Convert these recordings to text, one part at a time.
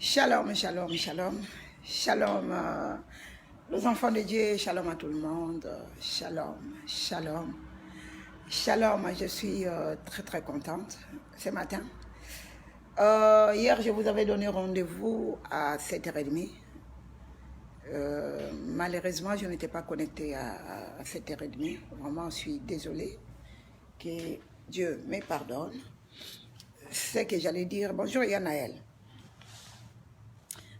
Shalom, shalom, shalom. Shalom, les enfants de Dieu, shalom à tout le monde. Shalom, shalom. Shalom, je suis très contente ce matin. Hier, je vous avais donné rendez-vous à 7h30. Malheureusement, je n'étais pas connectée à 7h30. Vraiment, je suis désolée. Que Dieu me pardonne. C'est que j'allais dire bonjour Yanaël.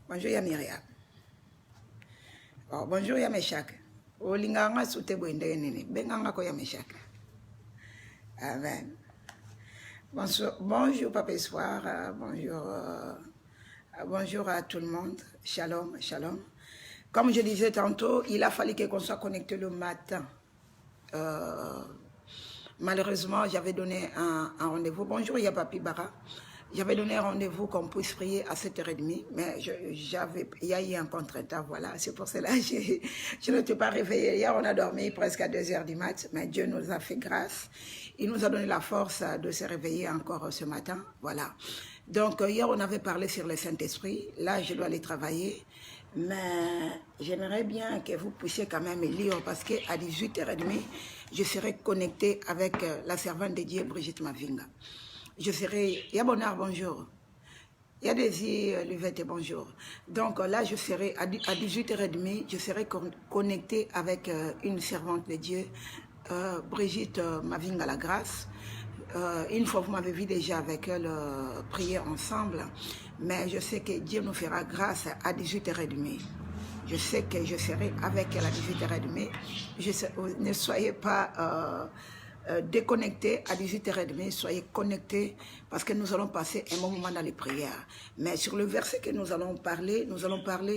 Bonjour Myriam. Oh, bonjour Meshak. Olinganga sute bwende nini. Benganga ko Meshak. Amen. Bonjour Papa Soir. Bonjour à tout le monde. Shalom, shalom. Comme je disais tantôt, il a fallu qu'on soit connecté le matin. Malheureusement, j'avais donné un rendez-vous. Bonjour Papi Bara. J'avais donné un rendez-vous qu'on puisse prier à 7h30, mais il y a eu un contre-temps, voilà. C'est pour cela que je ne t'ai pas réveillée. Hier, on a dormi presque à 2h du mat, mais Dieu nous a fait grâce. Il nous a donné la force de se réveiller encore ce matin, voilà. Donc, hier, on avait parlé sur le Saint-Esprit. Là, je dois aller travailler. Mais j'aimerais bien que vous puissiez quand même lire, parce qu'à 18h30, je serai connectée avec la servante de Dieu, Brigitte Mavinga. Je serai, Yabonard, bonjour. Yadesi Luvette, bonjour. Donc là, je serai à 18h30, je serai connectée avec une servante de Dieu, Brigitte Mavinga la grâce. Une fois, vous m'avez vu déjà avec elle prier ensemble, mais je sais que Dieu nous fera grâce à 18h30. Je sais que je serai avec elle à 18h30. Ne soyez pas déconnectés à 18h30, soyez connectés parce que nous allons passer un bon moment dans les prières. Mais sur le verset que nous allons parler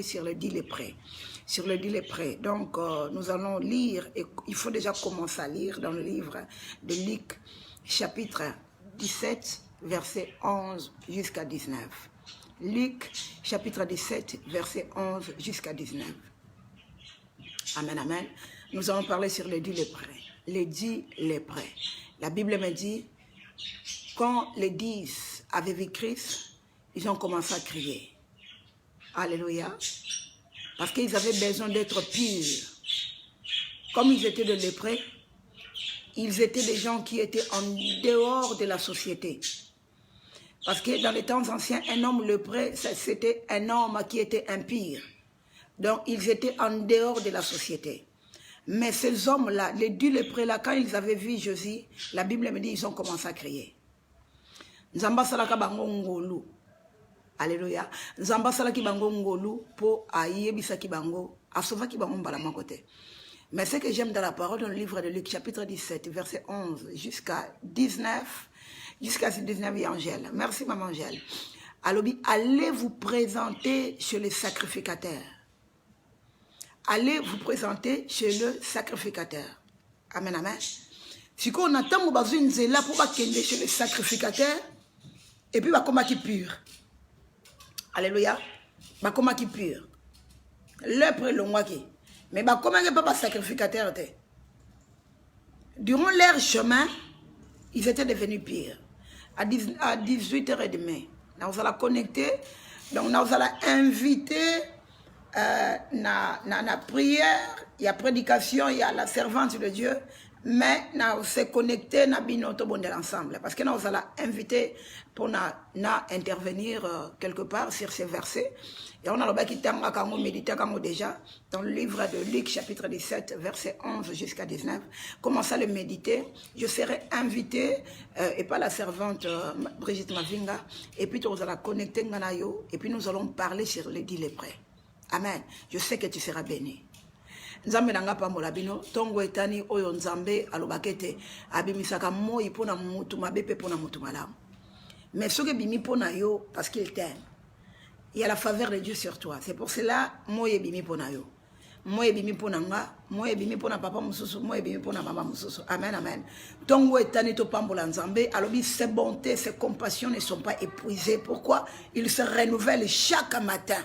sur le dit lépreux. Sur le dit lépreux. Donc, nous allons lire, et il faut déjà commencer à lire dans le livre de Luc, chapitre 17, verset 11 jusqu'à 19. Luc, chapitre 17, verset 11 jusqu'à 19. Amen, amen. Nous allons parler sur le dit lépreux. Les 10 lépreux. La Bible me dit, quand les 10 avaient vu Christ, ils ont commencé à crier. Alléluia. Parce qu'ils avaient besoin d'être purs. Comme ils étaient des lépreux, ils étaient des gens qui étaient en dehors de la société. Parce que dans les temps anciens, un homme lépreux, c'était un homme qui était impur. Donc, ils étaient en dehors de la société. Mais ces hommes-là, les 10 lépreux-là, quand ils avaient vu Jésus, la Bible me dit, ils ont commencé à crier. Nzamba salaka bango ngolu. Alléluia. Nzamba salaki bango ngolu pour ayebisa ki bango, asova ki bango mbala makote. Mais ce que j'aime dans la parole, dans le livre de Luc, chapitre 17, verset 11 jusqu'à 19, jusqu'à 19, il y a Angèle. Merci, maman Angèle. Allez vous présenter chez les sacrificateurs. Allez vous présenter chez le sacrificateur. Amen, amen. Si on attend que vous là pour aller chez le sacrificateur, et puis va comme qui pur. Alléluia. Va comme qui pur. L'œuvre est longue. Mais va comme pas sacrificateur. Durant leur chemin, ils étaient devenus pires. À 18h30, nous allons connecter. Donc nous allons inviter. La prière, il y a prédication, il y a la servante de Dieu, mais nous sommes connectés ensemble parce que nous allons inviter pour intervenir quelque part sur ces versets. Et on a médité déjà dans le livre de Luc, chapitre 17, verset 11 jusqu'à 19. Commencez à le méditer. Je serai invité, et pas la servante Brigitte Mavinga, et puis nous allons connecter et puis nous allons parler sur les 10 lépreux. Amen. Je sais que tu seras béni. Nzambe nanga pambola bino tongo etani oyo nzambe alobakete abimisaka moi pona mutu mabepe pona mutu malamu. Mais soki bimi pona yo parce qu'il t'aime. Il y a la faveur de Dieu sur toi. C'est pour cela moi bimi pona yo. Moi bimi pona nga, moi bimi pona papa mususu, moi bimi pona maman mususu. Amen, amen. Tongo etani to pambola nzambe alobi ses bontés, ses compassions ne sont pas épuisées. Pourquoi? Ils se renouvellent chaque matin.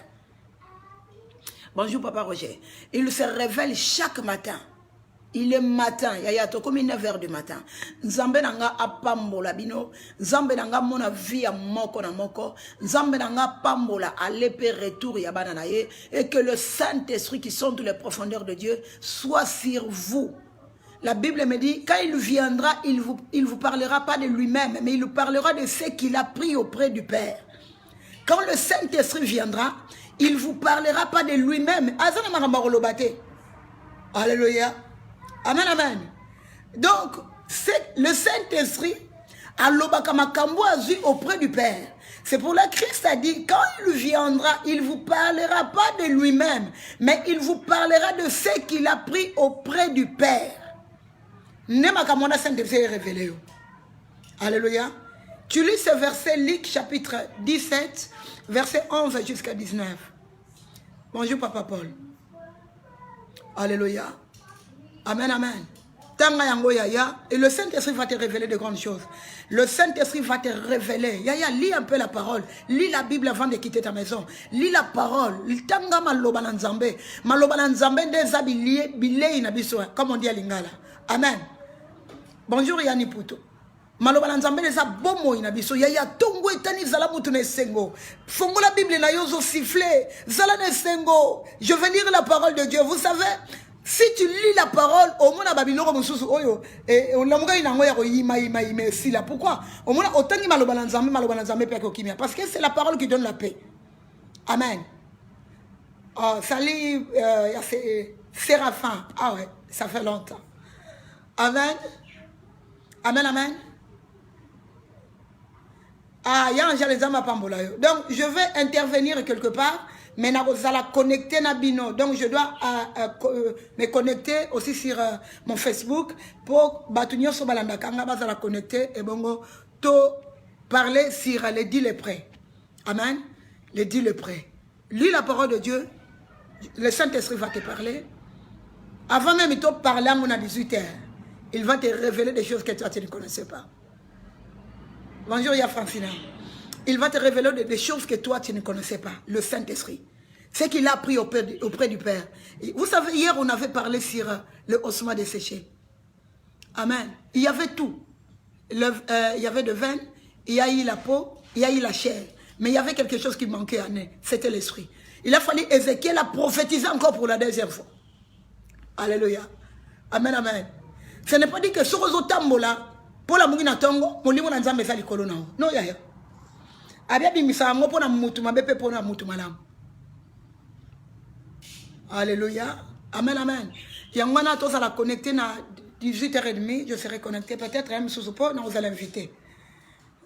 Bonjour Papa Roger. Il se révèle chaque matin. Il est matin, yaya to comme 9h du matin. Nzambe nanga apambola bino, Nzambe nanga mona vie à moko na moko, Nzambe nanga pambola à l'épée retour ya bananaye, et que le Saint-Esprit qui sont dans les profondeurs de Dieu soit sur vous. La Bible me dit, quand il viendra, il vous parlera pas de lui-même, mais il vous parlera de ce qu'il a pris auprès du Père. Quand le Saint-Esprit viendra, il vous parlera pas de lui-même. Alléluia. Amen, amen. Donc, le Saint-Esprit a l'obakamakambo auprès du Père. C'est pour là que Christ a dit, quand il viendra, il ne vous parlera pas de lui-même, mais il vous parlera de ce qu'il a pris auprès du Père. Nemakamona Saint-Esprit est révélé. Alléluia. Tu lis ce verset, Luc chapitre 17, verset 11 jusqu'à 19. Bonjour Papa Paul. Alléluia. Amen, amen. Et le Saint-Esprit va te révéler de grandes choses. Le Saint-Esprit va te révéler. Yaya, lis un peu la parole. Lis la Bible avant de quitter ta maison. Lis la parole. Tanga maloba na nzambe. Maloba na nzambe ndeza bilei na biso. Comme on dit à Lingala. Amen. Bonjour Yanni Pouto. Maloba na nzambe ndeza bomo ina biso. Yaya, tongo etani zala mutu na sengo. Fongo la Bible na yozo siffler. Zala na sengo. Je vais lire la parole de Dieu. Vous savez, si tu lis la parole, au moins Babiloro mususu oyo et on l'amoura ina ngoya ko yima si là. Pourquoi? Au moins autant ni maloba nzambe pe ko kimia parce que c'est la parole qui donne la paix. Amen. Oh, salut Séraphin. Ah ouais, ça fait longtemps. Amen. Amen, amen. Ah, il y a un les âmes pambola. Donc, je vais intervenir quelque part, mais je la connecter na bino. Donc, je dois me connecter aussi sur mon Facebook pour batunyo so balanda kanga la connecter et bongo to parler sur les 10 lépreux. Amen. Les 10 lépreux. Lis la parole de Dieu. Le Saint-Esprit va te parler. Avant même de te parler à mon 18h, il va te révéler des choses que toi tu ne connaissais pas. Bonjour, Y'a Francina. Il va te révéler des choses que toi, tu ne connaissais pas. Le Saint-Esprit. Ce qu'il a appris auprès du Père. Et vous savez, hier, on avait parlé sur le osma desséché. Amen. Il y avait tout. Il y avait le vin, il y a eu la peau, il y a eu la chair. Mais il y avait quelque chose qui manquait à Né. C'était l'Esprit. Il a fallu Ézéchiel a prophétisé encore pour la deuxième fois. Alléluia. Amen, amen. Ce n'est pas dit que sur les tambola, pour la mougina tongo, mon limo nanzambe sa likolo nao. Non, yaya. Abia bimisa ngo pona mutu mabepe pona mutu malam. Alléluia. Amen, amen. Yangwana to ça la connecter na 18h30, je serai connecté peut-être même sous support, nous allons l'inviter.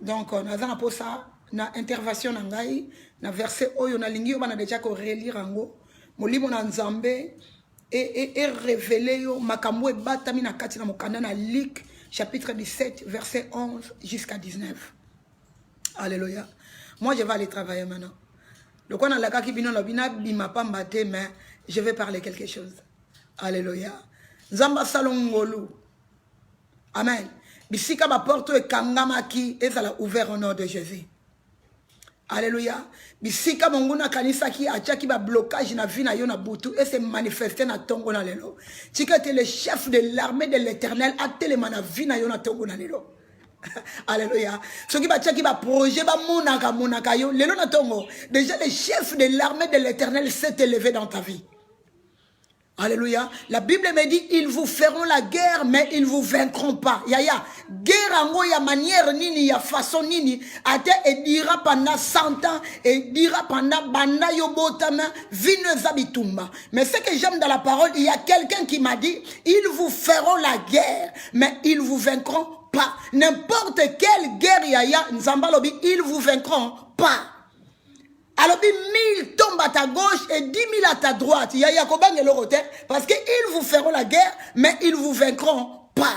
Donc on a pour ça na intervention na ngai na verset oyo na lingi on a déjà ko relire ngo. Mon limo na nzambe et révéler yo makambo e batami na kati na mokanda na Luc chapitre 17 verset 11 jusqu'à 19. Alléluia. Moi je vais aller travailler maintenant. Donc on a la kaki bino lobina bima pamba te mais je vais parler quelque chose. Alléluia. Nzamba salongolu. Amen. Bisika ba porte e kangamaki et ça l'a ouvert au nom de Jésus. Alléluia. Bisika monguna kanisa ki achaki ba blocage na vie na yo na butu et se manifester na tongo na lelo. Tika te le chef de l'armée de l'Éternel a tellement na vie na yo na tongo na lelo. Alléluia. Ce qui va tchaki ba projet ba monaka yo lelo na tongo. Déjà le chef de l'armée de l'Éternel s'est élevé dans ta vie. Alléluia. La Bible me dit, ils vous feront la guerre, mais ils ne vous vaincront pas. Yaya, guerre en ya manière nini, ya façon nini, ate et dira pendant 100 ans, et dira pendant banda yobotama, vinezabitumba. Mais ce que j'aime dans la parole, il y a quelqu'un qui m'a dit, ils vous feront la guerre, mais ils ne vous vaincront pas. N'importe quelle guerre, yaya, nzambalobi, ils vous vaincront pas. Alors, 1000 tombent à ta gauche et 10 000 à ta droite. Il y a Yakobang et l'Oroter. Parce qu'ils vous feront la guerre, mais ils ne vous vaincront pas.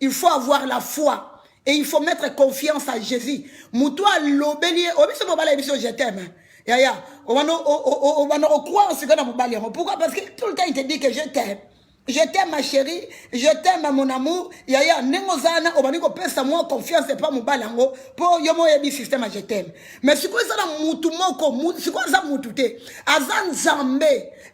Il faut avoir la foi. Et il faut mettre confiance à Jésus. Moutoua l'obélier. Je t'aime. On va croire en ce qu'on a. Pourquoi? Parce que tout le temps il te dit que je t'aime. Je t'aime ma chérie, je t'aime mon amour. Yaya, nengozana, obaniko pesa moi confiance et pas mon balango. Pour yomo yebi système je t'aime. Mais si quoi ça na mutu moko, si quoi ça mutute. Azan zambe.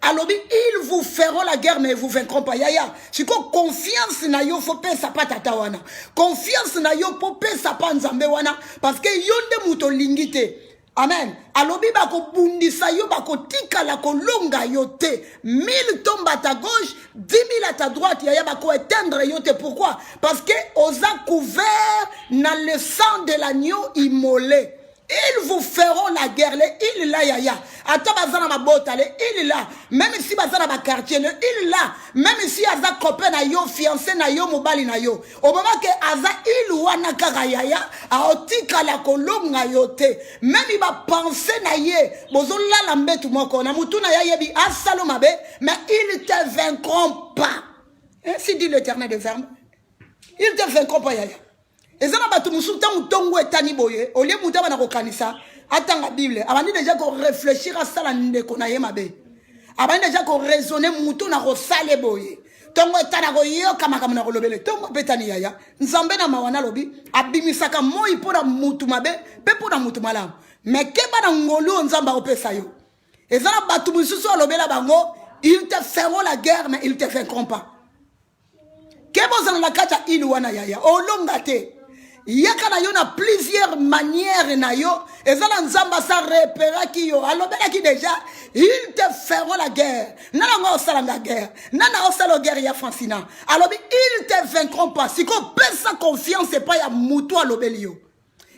Alors ils vous feront la guerre mais ils vous vaincront pas. Yaya, si quoi confiance na yo faut pesa pas tata wana. Confiance na yo faut pesa pas nzambe wana parce que yonde muto lingite. Amen. Alobi bako bundisa yo bako tika la kolonga yote. 1000 tombent à ta gauche, 10 000 à ta droite. Yaya bako éteindre yote. Pourquoi? Parce que osa couvert dans le sang de l'agneau immolé. Ils vous feront la guerre. Il là, yaya. Ata bazana ma bota, il là. Même si bazana ma quartier, il là. Même si aza copain na yo, fiancé na yo, mobali na yo. Au moment que aza il wana kaka yaya, a otika la kolonga yote. Même il va penser na ye. Bozo la lambe tout moko. Na mutu na ya yebi asalo mabe, mais ils te vaincront pas. Ainsi dit l'Éternel des armes. Ils te vaincront pas yaya. Et ça n'a pas tout le monde etani boye. Au lieu de mouta bana kokanisa, attends la Bible. Avant déjà qu'on réfléchir à ça la ndeko na ye mabe. Avant déjà qu'on raisonner mouton na rosale boye. Tongo etana ko yo kama kama na kolobele. Tongo betani yaya. Nzambe na mawana lobi abimisaka moi pona mutu mabe, pe pona mutu malamu. Mais keba na ngolo nzamba opesa yo. Et ça n'a pas tout le monde lobela bango, ils te feront la guerre mais ils te vaincront pas. Kebo zana la kacha ilu wana yaya. Olongate. Yaka yo na plusieurs manières na yo. Et ça nzamba sa repéra ki yo. Alors ben qui déjà, ils te feront la guerre. Nana ngo osala la guerre. Nana osala guerre ya Francina. Alors ils te vaincront pas. Si qu'on pèse sa confiance c'est pas ya muto alobeli yo.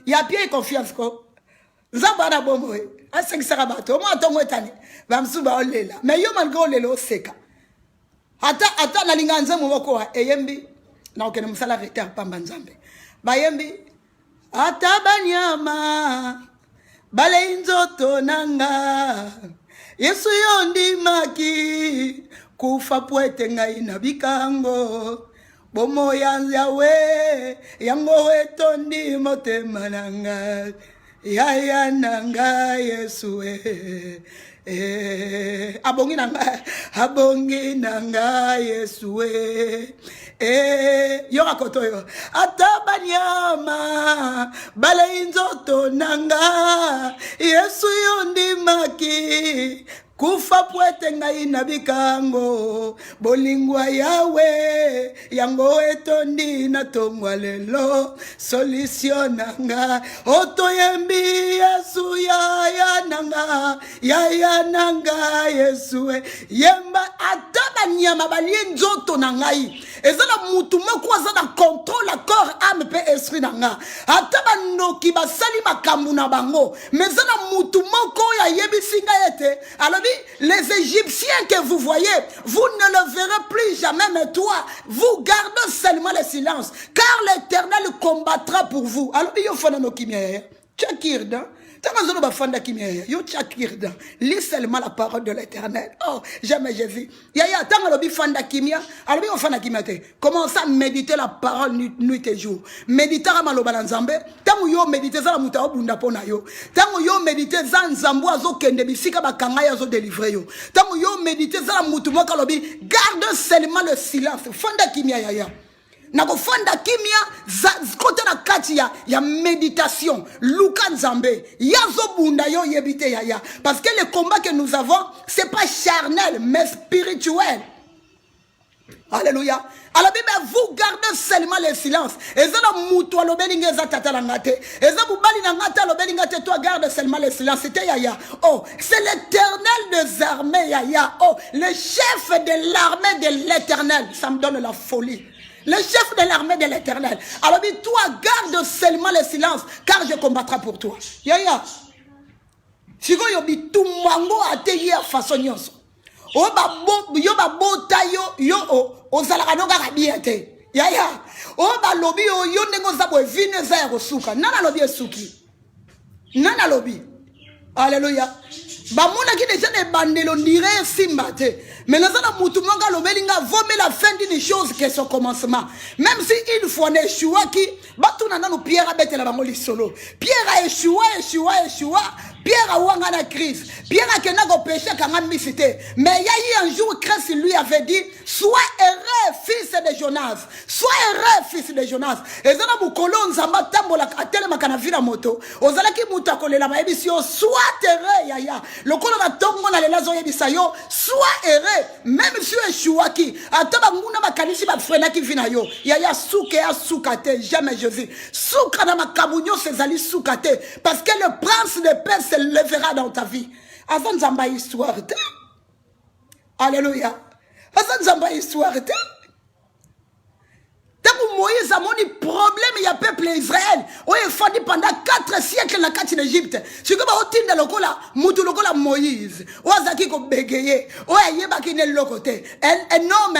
Ya pied confiance ko. Nzamba na bomo e. Asengi sarabato. Mo atongo etani. Ba msuba olela. Mais yo malgré olelo seka. Ata na linga nzambe moko wa eyembi na okene musala retard pamba nzambe. Bayembi ata banyama bale inzoto nanga Yesu yondi maki kufa pwete ngai na bikango bomo yawe yango etondi motema nanga yaya nanga Yesu abongi nanga Yesu yoka kotoyo atabanyama bale inzoto nanga Yesu yondi maki kufa pwete ngai na bikango bolingwa yawe yango etondi na tongwa lelo solution nanga otoyembi Yesu yaya nanga Yesu yemba atabanyama bali nzoto nangai ezala mutu moko aza na contrôle corps âme pe esprit nanga atabanoki basali makambu na bango mais ezala mutu moko ya yebisinga ete alors les Égyptiens que vous voyez, vous ne le verrez plus jamais, mais toi, vous gardez seulement le silence, car l'Éternel combattra pour vous. Alors, il y a un kimia, Tchakirda, yo Tchakirda, lis seulement la parole de l'Éternel. Oh, jamais Jésus. Yaya, tant que l'obi fanda kimia, alors il fanda kimia te. Commence à méditer la parole nuit et jour. Méditer à malobalanzambe, tant que yo méditer ça la muta obunda pona yo. Tant que yo méditer ça nzambo azo kende bisika bakanga ya zo délivrer yo. Tant que yo méditer ça la mutu moka lobi, garde seulement le silence. Fanda kimia yaya. Nako fanda kimia kote na kati ya méditation luka nzambe yazo bunda yo yebite yaya parce que le combat que nous avons c'est pas charnel mais spirituel. Alléluia. Alors vous gardez seulement le silence. Et ça la muto alobeli ngeza tata la ngate. Et ça vous bali na ngata alobeli ngate toi garde seulement le silence. C'était yaya. Oh, c'est l'Éternel des armées yaya. Oh, le chef de l'armée de l'Éternel. Ça me donne la folie. Le chef de l'armée de l'Éternel. Alors toi garde seulement le silence car je combattrai pour toi. Yaya. Si vous yobi tout mango a te hier façon nyonso. Yo ba bota yo ozalaka no kaka biete. Yaya. O ba lobi yo ndengo za boy vine za ya kosuka. Nana lobi esuki. Nana lobi. Alléluia. Ba mona ki déjà des bandelo ndire simbate. Mais nous avons mutu monga lobelinga vomé la fin d'une chose qui est son commencement. Même si une fois on échoua qui batuna nanu Pierre a bête la bango solo. Pierre a échoué. Pierre a ouanga na Christ. Pierre a kena ko péché kanga misité. Mais il y a eu un jour Christ lui avait dit sois heureux fils de Jonas. Sois heureux fils de Jonas. Et ça na mukolo nzamba tambola atele makana vila moto. Ozala ki muta kolela ma ebisio sois heureux yaya. Lokolo na tongo na lelazo yebisa yo sois heureux même si eshuaki ataba nguna makanisi ba frena ki vina yo. Yaya souke ya soukate jamais Jésus. Souka na makabunyo sezali soukate parce que le prince de paix se lèvera dans ta vie. Avant nzamba histoire. Alléluia. Avant nzamba histoire. Moïse a mon problème, il y a peuple Israël. On est fondé pendant 4 siècles dans la d'Égypte. Si vous avez un lokola, moutou lokola Moïse. Ou azaki ko bégayé. Ou ayeba ki ne lokote. Un homme,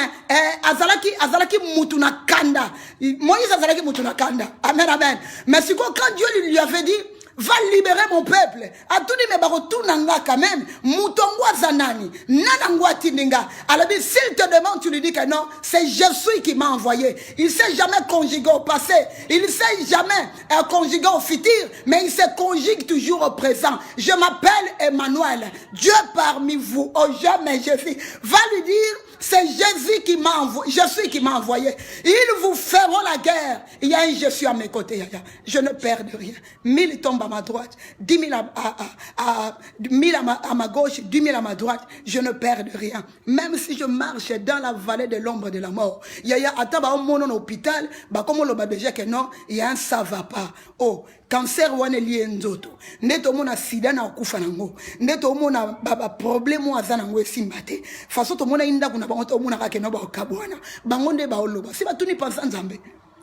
azalaki moutou na kanda. Moïse azalaki moutou na kanda. Amen, amen. Mais si quand Dieu lui avait dit, va libérer mon peuple. Atuni me barotou nanga quand même. Moutongwa zanani. Nanangwa tininga. Alors s'il te demande, tu lui dis que non, c'est Jésus qui m'a envoyé. Il sait jamais conjuguer au passé. Il sait jamais conjuguer au futur. Mais il se conjugue toujours au présent. Je m'appelle Emmanuel. Dieu parmi vous. Oh jamais Jésus. Va lui dire, c'est Jésus qui m'a envoyé. Jésus qui m'a envoyé. Ils vous feront la guerre. Il y a un Jésus à mes côtés. Je ne perds de rien. 1000 tombent à ma droite, 10 000 à ma gauche, 10 000 à ma droite. Je ne perds de rien. Même si je marche dans la vallée de l'ombre de la mort. Il y a un mon hôpital. Comme on l'a déjà que non, il y a un ça va pas. Oh. Cancer wane lié nzoto. Neto mona sida na okufa nango. Neto mona baba problème wa zana ngwe simbate. Faso to mona inda kuna bango to mona ka keno ba okabwana. Bangonde ba oloba. Si batuni pensa nzambe.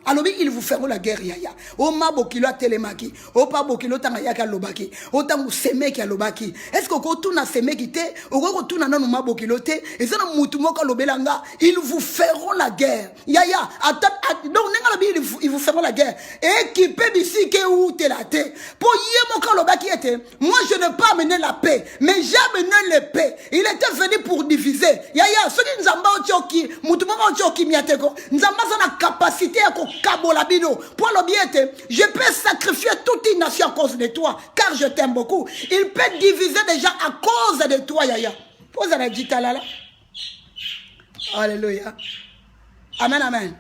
Alors ils vous feront la guerre yaya. O mabokilo telemaki, o pa bokilo tanga yaka lobaki, o tangu semeki ya lobaki. Est-ce que ko tuna semeki te, o ko tuna nanu mabokilo te, et ça na mutu moko lobelanga, ils vous feront la guerre. Yaya, donc ils vous feront la guerre. Équipez bisi ke ou te la te. Pour yemoka lobaki était, moi je ne pas amener la paix, mais j'ai amené la paix. Il était venu pour diviser. Yaya, ceux qui nzamba ochoki, mutu moko ochoki miateko, nzamba na capacité à Kabolabino, pour l'objet, je peux sacrifier toute une nation à cause de toi, car je t'aime beaucoup. Il peut diviser déjà à cause de toi, Yaya. Pose à la là. Alléluia. Amen, amen.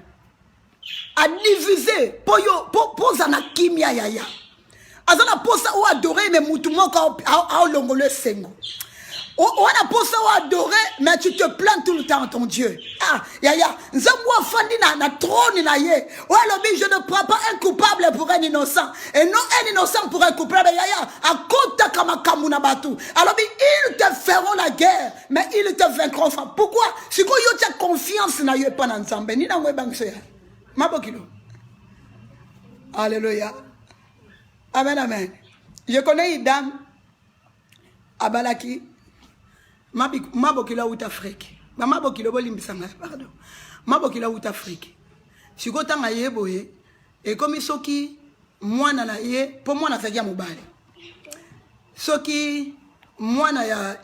À diviser, pose à la kimia, Yaya. Azana pose à adorer, mais moutoumon à l'ongole sengo. On a posé à adorer, mais tu te plains tout le temps, ton Dieu. Ah, yaya, Zambwa Fandi na trône na ye. Ouais, je ne prends pas un coupable pour un innocent. Et non un innocent pour un coupable. Yaya, à kota kama kamuna batu. Alors, ils te feront la guerre, mais ils te vaincront. Pourquoi? Si tu as confiance na ye pas ensemble, ni na webang se. Mabokilo. Alléluia. Amen, amen. Je connais une dame à Balaki. Mabokila out Afrique. Mabokila bolimbisanga pardon. Mabokila out Afrique. Sikota ngaye boye et comme soki mwana na ye pour mwana zakia mobali. Soki mwana ya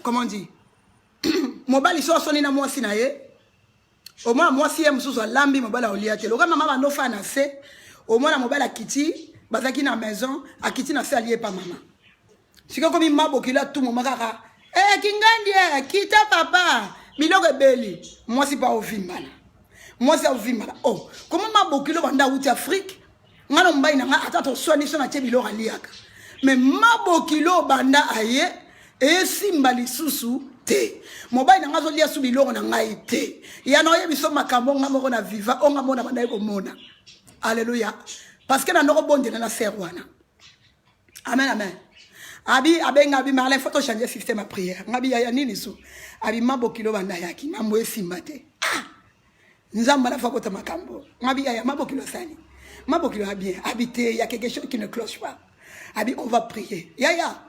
comment on dit mobali so soni na mwasi na ye. Au moins mwasi ye mususu lambi mobali oliate. Loka mama no fa na se au moins na mobali akiti bazaki na maison akiti na se allié pa mama. Siko comme mabokila tout moment kaka Kingandi, kita papa, miloko beli. Moi c'est pas au vimbana. Moi c'est au vimbana. Oh, comment ma bokilo banda outi Afrique? Ngano mbai na nga atato swani sona che biloko aliaka. Mais ma bokilo banda aye e simbali susu te. Mobai na nga zo lia su biloko na ngai te. Ya no ye biso makambo ngamo na viva onga mona banda ko mona. Alléluia. Parce que na ndoko bonde na serwana. Amen amen. Abi marlin faut changer système à prière. Ngabi ya nini so. Abi mabokilo banda yaki mamwe simbate. Ah. Nzamba la fa kota makambo. Ngabi ya mabokilo sani. Mabokilo a bien habité, il y a quelque chose qui ne cloche pas. Abi on va prier. Ya.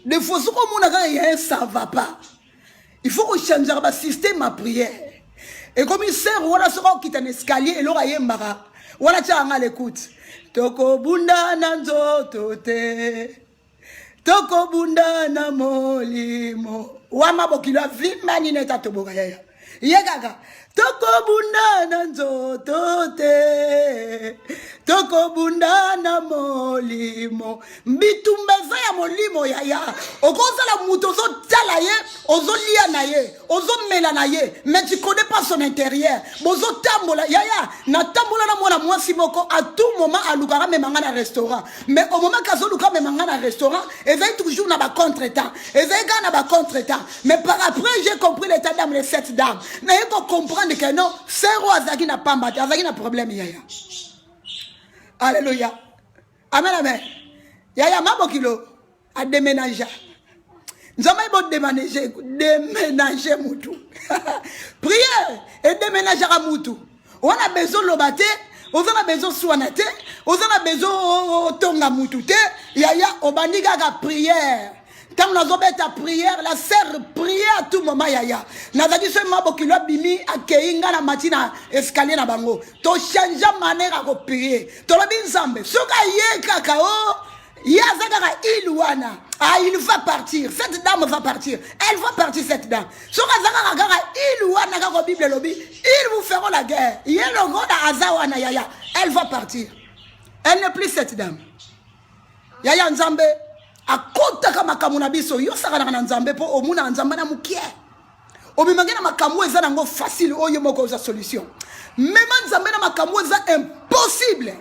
Des fois ce qu'on a ça va pas. Il faut changer le système à prière. Et comme il sert voilà sera qui un escalier et l'aura yembara. Voilà tu as l'écoute. Toko bunda nanzo tote. Toko bunda na molimo. Wama bokilo vimani neta toboka yaya. Yegaga. Toko bunda na nzoto te. Toko bunda na molimo. Mbitumbeza ya molimo yaya. Okoza la muto ozo tala ye, ozo lia na ye, ozo mela na ye, mais tu connais pas son intérieur. Bozo tambola yaya, na tambola na mwana mwasi moko à tout moment alukara me manga na restaurant. Mais au moment kazo luka me manga na restaurant, ezai toujours na ba contre-temps. Ezai ga na ba contre-temps. Mais par après j'ai compris l'état d'âme de cette dame. Na yeko comprendre que non, c'est roi azaki na pamba, azaki na problème yaya. Alléluia. Amen, amen. Yaya mabokilo a déménagé. Nous avons déménager Moutou. Prière et déménager à Moutou. On a besoin de l'obate, on a besoin de soinate, on a besoin de tonga Moutou. Yaya, obaniga ga prière. Quand on a ta prière, la sœur prier à tout moment yaya. Nazaki ce mabo qui l'a bimi à keinga la matina escalier na bango. To change manière à prier. To la bin zambe. Soka ye kakao. Yazagara iluana. Ah, il va partir. Cette dame va partir. Elle va partir cette dame. Soka zagara gara iluana ga Bible lobby. Ils vous feront la guerre. Yelo goda azawana yaya. Elle va partir. Elle n'est plus cette dame. Yaya nzambe. Akota kama kamuna biso yo saka na nzambe po omuna nzamba na mukie obimangena makamu eza nango facile oyo moko za solution même nzambe na makamu eza impossible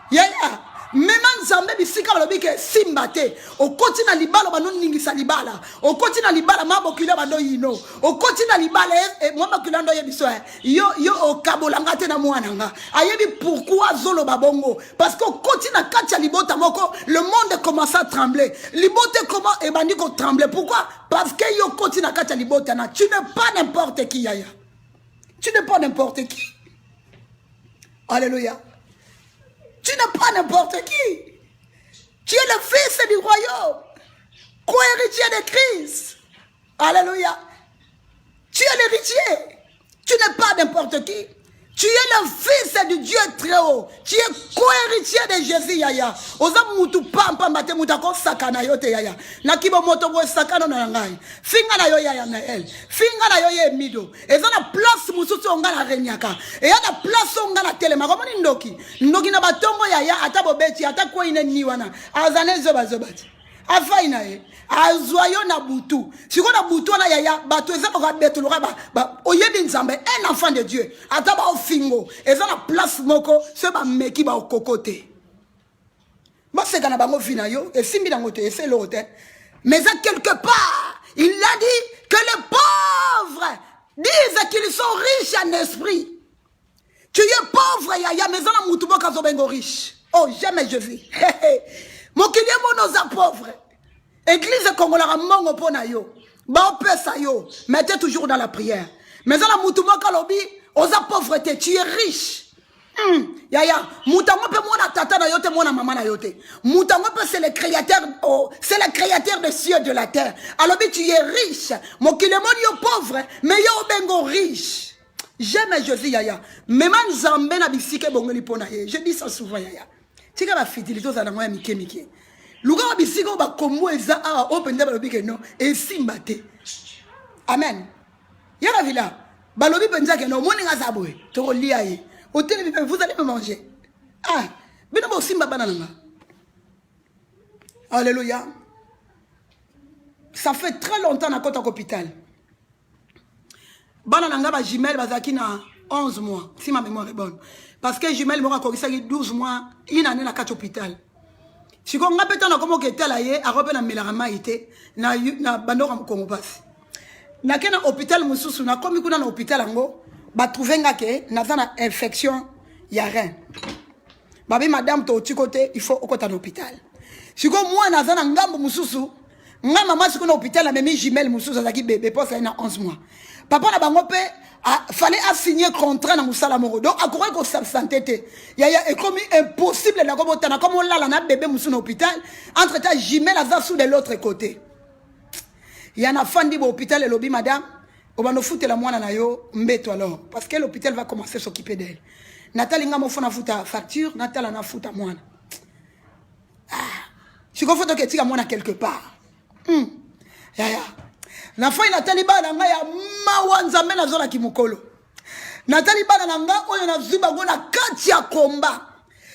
yaya même nzambe bisika balobi ke simbate okoti na libala bano ningisa libala okoti na libala mabokila bando yino okoti na libala mwa bakila ndo yebiso yo okabolanga te na mwana nga ayebi pourquoi zolo babongo parce que okoti na kati ya libota moko le monde commence à trembler libote comment ebandi ko trembler pourquoi parce que yo okoti na kati ya libota na tu n'es pas n'importe qui yaya tu n'es pas n'importe qui alléluia. Tu n'es pas n'importe qui. Tu es le fils du royaume. Co-héritier de Christ. Alléluia. Tu es l'héritier. Tu n'es pas n'importe qui. Tu es le fils du Dieu très haut. Tu es co-héritier de Jésus yaya. Oza mutu pampa mate mutako sakana yote yaya. Nakibo moto bo sakana na ngai. Finga na yo yaya na el. Finga na yo ye mido. Eza na place mususu onga na renyaka. E ya na place onga na telema. Komoni ndoki. Ndoki na batongo yaya ata bobeti ata ko ine niwana. Azane zoba zobati. Afa ina ye. Azoyo na butu. Si on a butu na yaya, bato eza ba beto ba oyebi nzambe un enfant de Dieu. Ata ba ofingo, eza na place moko, se ba meki ba okokote. Ba se kana bango fina yo, et simbi dango te, c'est l'autre. Mais à quelque part, il a dit que les pauvres disent qu'ils sont riches en esprit. Tu es pauvre yaya, mais on a mutu boka zo bengo riche. Oh, jamais je vis. Mon kilie monoza pauvre. Église congolaise mongo pona yo. Ba opesa yo. Mettez toujours dans la prière. Mais dans la moutouma kalobi, osa pauvreté, tu es riche. Yaya, moutango pe mona tata na yote mona maman na yote. Moutango pe c'est le créateur, c'est le créateur des cieux et de la terre. Alors tu es riche. Mon kilemon yo pauvre, mais yo bengo riche. Jamais Jésus yaya. Même nzambe na bisike bongoli pona ye. Je dis ça souvent yaya. Tika ba fidélité za na moya mike mike. Luga bisiko ba komo eza a openda ba lobike no e simbate. Amen. Yara vila. Ba lobi penza ke no moni nga zaboe. To lia ye. Hôtel vous allez me manger. Ah, bino ba simba banana. Alléluia. Ça fait très longtemps na kota hôpital. Banana nga ba jumelle bazaki na 11 mois si ma mémoire est bonne. Parce que jumelle moko ko 12 mois une année na kata hôpital. Si on a pété na comme que tel aye a repé na melarama ité na bandora mkongo basi na kena hôpital mususu na komi kuna na hôpital ngo ba trouver nga ke na zana infection ya rein babi madame to ti côté il faut okota na hôpital si ko moi na zana ngambo mususu nga mama si kuna hôpital la même jumelle mususu azaki bébé pour ça na 11 mois papa na bango pe fallait signer contrat na musala moko donc akora ko santé yaya est comme impossible na ko tana comme on l'a na bébé musu na hôpital entre temps jumelle aza sous de l'autre côté yana fandi bo hôpital et lobby madame obano foutela mwana na yo mbeto alors parce que l'hôpital va commencer à s'occuper d'elle Nathalie nga mo fona futa facture Nathalie na futa mwana si ko foto ke tika mwana quelque part yaya la fois Nathalie ba na nga ya mawanza mena zola kimukolo Natali bana nanga oyo na zuba go na kati ya komba.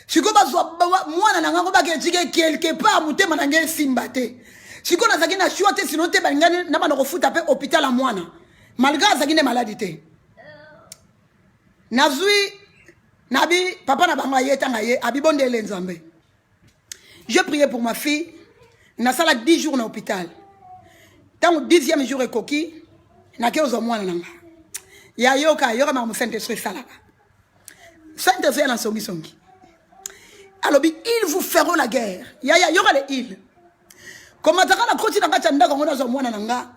Siko bazwa mwana nanga ko baketike quelque part mutema nanga simba te. Siko nazaki na choix te sinon te balingani na bana ko futa pe hôpital à mwana. Malgré azaki ne maladie te. Nazui nabi papa na banga yeta ngaye abi bondele nzambe. Je priais pour ma fille. Na sala 10 jours na hôpital. Tant au 10e jour et coquille, na ke ozo mwana nanga. Ya yoka ma mu Saint-Esprit salaka. Saint-Esprit na songi songi. Alors ils vous feront la guerre. Ya yoka le il. Comment taka na koti na kati ndaka ngona zo mwana nanga.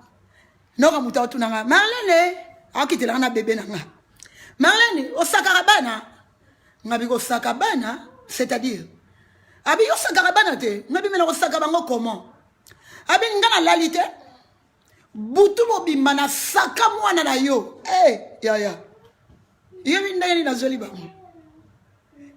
Noka mutautu nanga. Marlene akitela na bébé nanga. Marlene osakara bana. Ngabi ko sakabana, c'est-à-dire abi yo sakabana te, ngabi mena ko sakabango comment? Abi ngana lalite. Butu mobimba na saka mwana na yo. Yaya. Yebi ndani na zoli bango.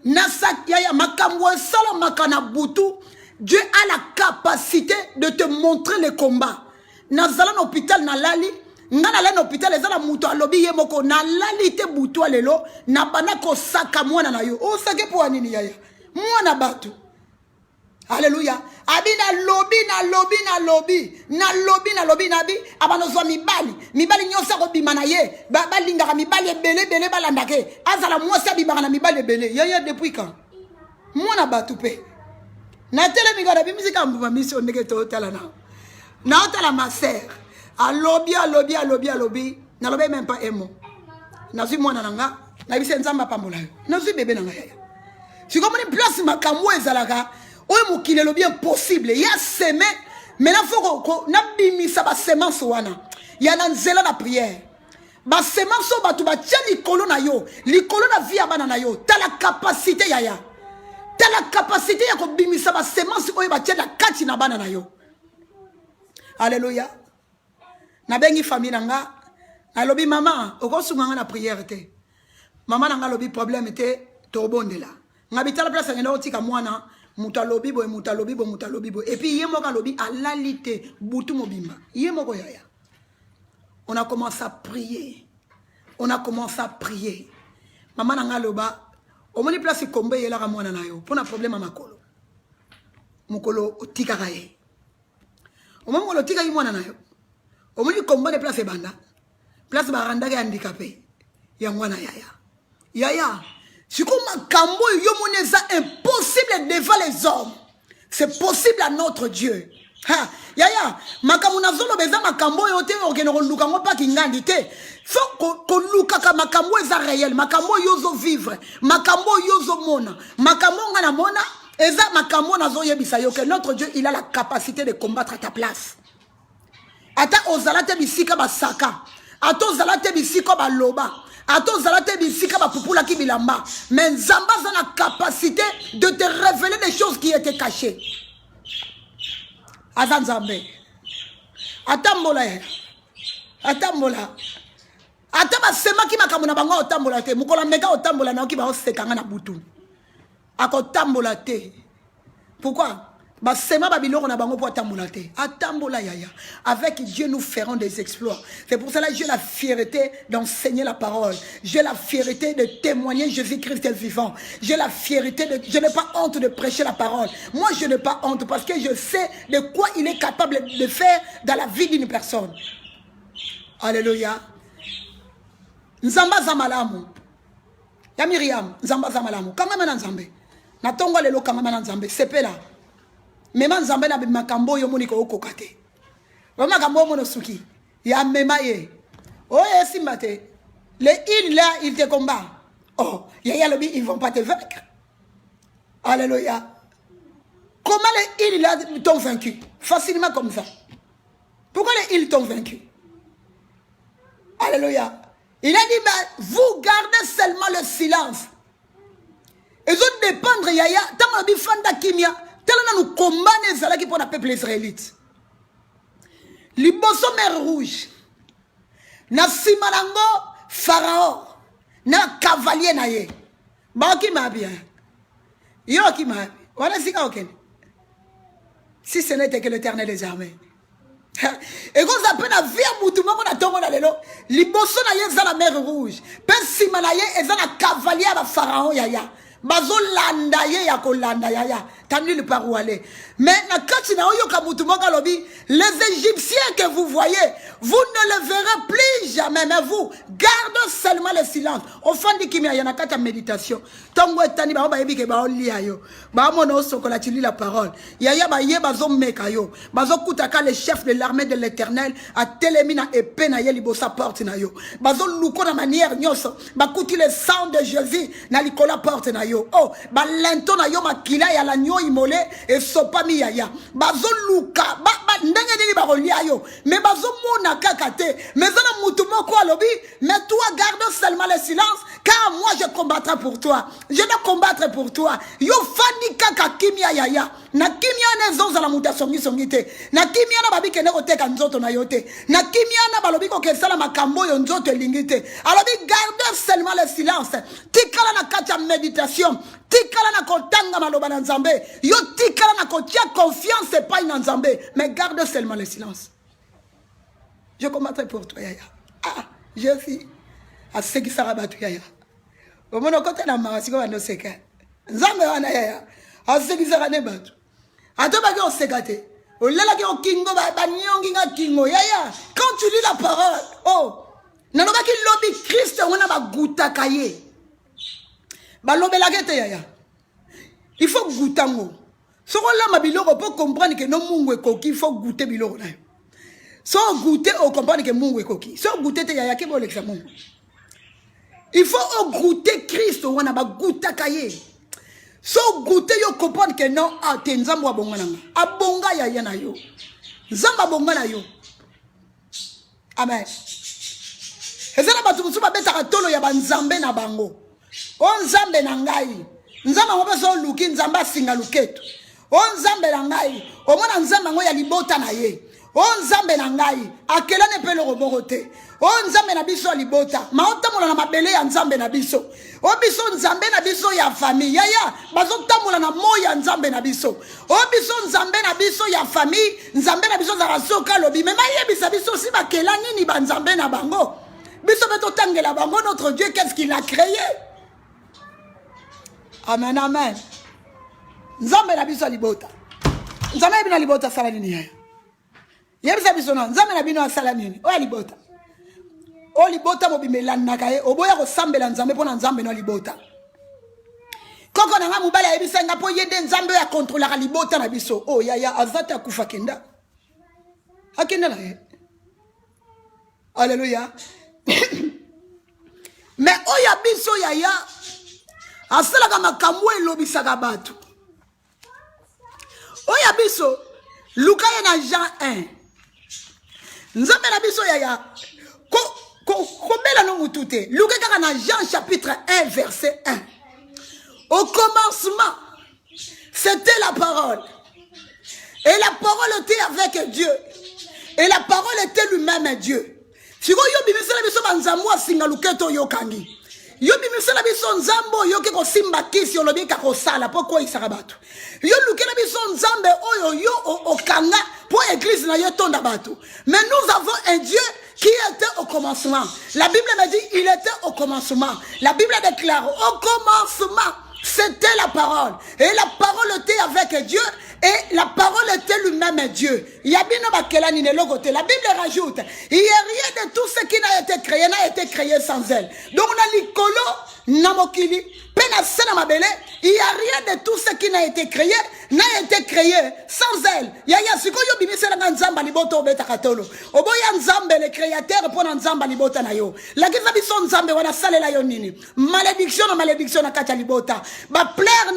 Na sak yaya makambo sala makana butu. Dieu a la capacité de te montrer le combat. Na zala na hôpital na lali. Ngana la na hôpital ezala mutu alobi ye moko na lali te butu alelo na bana ko saka mwana na yo. O sake po nini yaya? Mwana batu. Alléluia. Abina lobi nabi abano zo mibali nyosa ko bimana ye balinga mibali bele balandake azala mwosa bimana mibali bele yaya depuis quand mwana batu pe na tele migara bimisika mbuma mission ndeke to tala na otala ma sœur alobi na lobi même pas un mot na zui mwana nanga na bise nzamba pambola yo na zui bébé nanga yaya si comme une place makambo ezalaka oyo mokile lo bien possible ya seme maintenant faut ko na bimisa ba semence wana ya na nzela na prière ba semence ba tu ba tia likolo na yo likolo na vie abana na yo ta la capacité ya ko bimisa ba semence oyo ba tia na kati na bana na yo. Alléluia. Na bengi famille nanga na lobi mama okosunga na prière te mama nanga lobi problème te to bondela ngabita la place ngenda otika mwana mutalobibo et puis yemoko lobi alalite butu mobimba yemoko yaya. On a commencé à prier. Maman nanga loba o moni place kombe yela ka mwana na yo pona problème makolo mukolo otika kaye o moni mukolo tika mwana na yo o moni kombe de place banda place baranda ka handicapé ya mwana yaya. Si comme makambo yo moneza impossible devant les hommes, c'est possible à notre Dieu. Ha, yaya, makambo na zolo beza makambo yo te okeno luka ngo pa kingandi te. Faut ko luka ka makambo eza réel, makambo yozo vivre, makambo yozo mona, makambo ngana mona eza makambo na zo yebisa yo que notre Dieu il a la capacité de combattre à ta place. Ata ozalate bisika basaka, ata ozalate bisika baloba. Ato zalate bisika ba pupula ki bilamba mais nzamba a la capacité de te révéler des choses qui étaient cachées. Azanzambe atambola ataba sema ki makamuna bango otambola te mukola meka otambola na ki ba osekanga na butu akotambola te. Pourquoi? Basema babiloko na bango po atambola te. Atambola yaya. Avec Dieu nous ferons des exploits. C'est pour cela que j'ai la fierté d'enseigner la parole. J'ai la fierté de témoigner Jésus-Christ est vivant. J'ai la fierté de... Je n'ai pas honte de prêcher la parole. Moi je n'ai pas honte parce que je sais de quoi il est capable de faire dans la vie d'une personne. Alléluia. Nzamba zamalamu. Ya Myriam, nzamba zamalamu. Kanga mana nzambe. Na tongo lelo kanga mana nzambe. Sepe là. Mema nzambe na makambo yo moniko okokate. Ba makambo mono suki. Ya mema ye. Oye simbate. Les îles là, ils te combattent. Oh, yaya lobi, ils vont pas te vaincre. Alléluia. Comment les îles là t'ont vaincu? Facilement comme ça. Pourquoi les îles t'ont vaincu? Alléluia. Il a dit, bah, vous gardez seulement le silence. Et autres dépendre yaya. Tant que bifanda kimia. Tellement nous combattons les alaki pour le peuple israélite. Liboso mer rouge. Na simanango pharaon. Na cavalier na ye. Ba ki ma bien. Yo ki ma. Voilà si ka oken. Si ce n'était que l'Éternel des armées. Et quand ça peut na vie à moutou moko na tongo na lelo, liboso na ye za la mer rouge. Pe sima na ye eza na cavalier ba pharaon yaya. Bazo landa ye ya ko landa yaya. Tani le par où aller. Mais na kati na oyo ka moutou moko lobi, les Égyptiens que vous voyez, vous ne le verrez plus jamais, mais vous gardez seulement le silence. Au fond de kimi ya na kata méditation. Tongo etani ba yebi ke ba oli ayo. Ba mono sokola tili la parole. Yaya ba ye bazo meka yo. Bazo kutaka le chef de l'armée de l'Éternel a telemi na épée na ye libosa porte na yo. Bazo luko na manière nyoso. Ba kuti le sang de Jésus na likola porte na yo. Oh, ba lento na yo makila ya la nyo imolé et sopa mi yaya. Bazo luka ba ndenge nini ba rolia yo. Mais bazo mona kakate. Mais zana mutu moko alobi, mais toi garde seulement le silence car moi je combattrai pour toi. Je vais combattre pour toi. Yo fani kaka kimia yaya. Na kimia ne zonza la muta songi te. Na kimia na babi kene oteka nzoto na yote. Na kimia na balobi ko kesala makambo yo nzoto lingite. Alobi garde seulement le silence. Tikala na kacha méditation. Tikala na kotanga maloba na nzambe. Yo tikala na kotia confiance et pas na nzambe. Mais garde seulement le silence. Je combattrai pour toi yaya. Ah, je suis à ce qui sera battu yaya. Au moins côté na masiko wa no seka. Nzambe wana yaya. À ce qui sera ne battu. Atoba ke osekate. Olela ke okingo ba nyongi nga kingo yaya. Quand tu lis la parole, oh, naloba ki lobi Christ wana ba guta kaye. Ba lobela ke te yaya. Il faut gutango. Soko la mabiloko pour comprendre que non mungu ekoki, il faut goûter biloko na yo. So goûter au comprendre que mungu ekoki. So goûter te yaya ke bo l'examen. Il faut goûter Christ wana ba guta kaye. So goûter yo comprendre que non a te nzambo abonga nanga. Abonga yaya na yo. Nzamba abonga na yo. Amen. Ezana batu musuba beta tolo ya banzambe na bango. O nzambe na ngai. Nzamba ngo beso luki nzamba singa luketo. O nzambe na ngai. O mona nzamba ngo ya libota na ye. O nzambe na ngai. Akela ne pelo roborote. O nzambe na biso libota. Maota mola na mabele ya nzambe na biso. O biso nzambe na biso ya famille. Yaya bazo tamola na moya nzambe na biso. O biso nzambe na biso ya famille. Nzambe na biso za rasoka lobi. Mema yebisa biso si bakela nini ba nzambe na bango. Biso beto tangela bango notre Dieu qu'est-ce qu'il a créé? Amen, amen. Nzambe na biso libota. Nzambe na libota sala nini yaya? Yebisa biso na nzambe na bino sala nini? Oya libota. O libota mo bimelana kaye oboya ko sambela nzambe pona nzambe no libota. Koko na nga mubala yebisa nga po yende nzambe ya contrôler libota na biso. Oh yaya azata kufa kenda. Akenda na ye. Alléluia. Mais oya biso yaya asala kama kamwe lobisaka batu. Oya biso Luka na Jean 1. Nzambe na biso yaya Kobela no mutute. Luka kaka na Jean chapitre 1 verset 1. Au commencement, c'était la parole. Et la parole était avec Dieu. Et la parole était lui-même Dieu. Si vous avez biso banzambo asinga luketo yokangi. Yo bimisela biso nzambo yo ke ko simba kisi yo lobi ka ko sala pourquoi isaka batu. Yo lukela biso nzambe oyo yo okanga pour église na yo tonda batu. Mais nous avons un Dieu qui était au commencement. La Bible me dit il était au commencement. La Bible déclare au commencement c'était la parole. Et la parole était avec Dieu. Et la parole était lui-même Dieu. La Bible rajoute, il n'y a rien de tout ce qui n'a été créé sans elle. Donc on a l'icolo, namokili, penasena mabele, il n'y a rien de tout ce qui n'a été créé sans elle. Yaya sikoyo bimisela nzamba liboto beta katolo. Oboya nzambe le créateur pour nzamba libota na yo. La giza biso nzambe wana salela yo nini. Malédiction na kacha libota. Ba plaire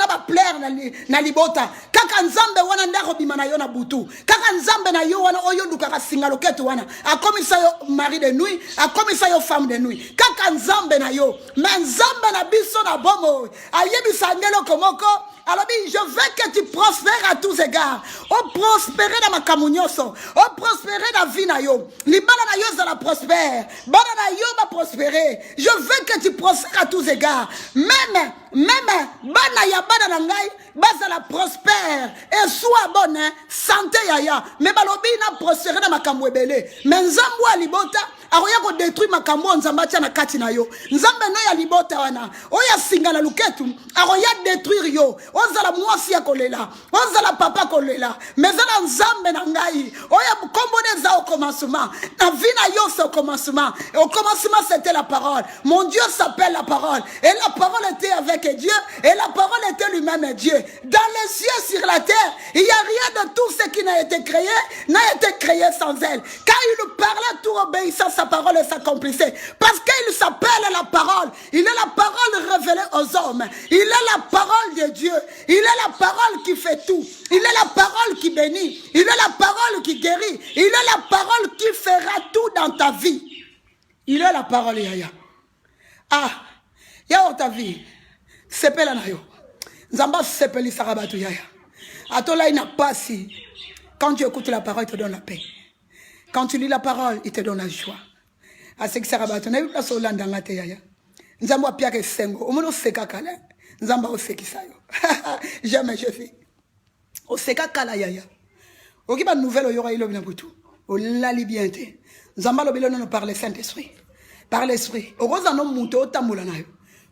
na libota. Kaka nzambe wana ndako bimana yo na butu. Kaka nzambe na yo wana oyo ndukaka singa loketo wana. Akomisa yo mari de nuit, akomisa yo femme de nuit. Kaka nzambe na yo. Mais nzambe na biso na bomo. Ayebisa ngelo komoko alors je veux que tu prospères à tous égards. Oh, prospérer dans ma camunioso. Oh, prospérer dans la vie na yo. Li bana na yo za la prospère. Bana na yo va prospérer. Je veux que tu prospères à tous égards. Même bana ya bana na ngai baza la prospère et soit bonne santé yaya. Mais balobi na prospérer dans ma kamwebele. Mais nzambo a libota aroya ko détruire makambo nzamba tia na kati na yo. Nzambe no ya libota wana. Oya singa na luketu aroya détruire yo. Ozala mwasi ya kolela. Ozala papa kolela. Mais zala nzambe na ngai. Oya kombone za au commencement. Na vie na yo c'est au commencement. Et au commencement c'était la parole. Mon Dieu s'appelle la parole. Et la parole était avec Dieu. Et la parole était lui-même Dieu. Dans les cieux sur la terre, il n'y a rien de tout ce qui n'a été créé, n'a été créé sans elle. Car il parlait tout obéissant, sa parole s'accomplissait. Parce qu'il s'appelle la parole. Il est la parole révélée aux hommes. Il est la parole de Dieu. Il est la parole qui fait tout. Il est la parole qui bénit. Il est la parole qui guérit. Il est la parole qui fera tout dans ta vie. Il est la parole, Yaya. Ah, Yaya, ta vie. C'est pas la nayo. Nzamba sepeli sarabatu Yaya. Atola il n'a pas si. Quand tu écoutes la parole, il te donne la paix. Quand tu lis la parole, il te donne la joie. À ce que sarabatu na yuka so landa ngate Yaya. Nzamba pia ke sengo. Omono seka kala. Nzamba o seki sayo. Jamais je fais. O seka kala Yaya. Okiba nouvelle oyora ilo bina butu. O lali bien te. Nzamba lo bilo non par le Saint-Esprit. Par l'esprit. O roza no muto o tamula na yo.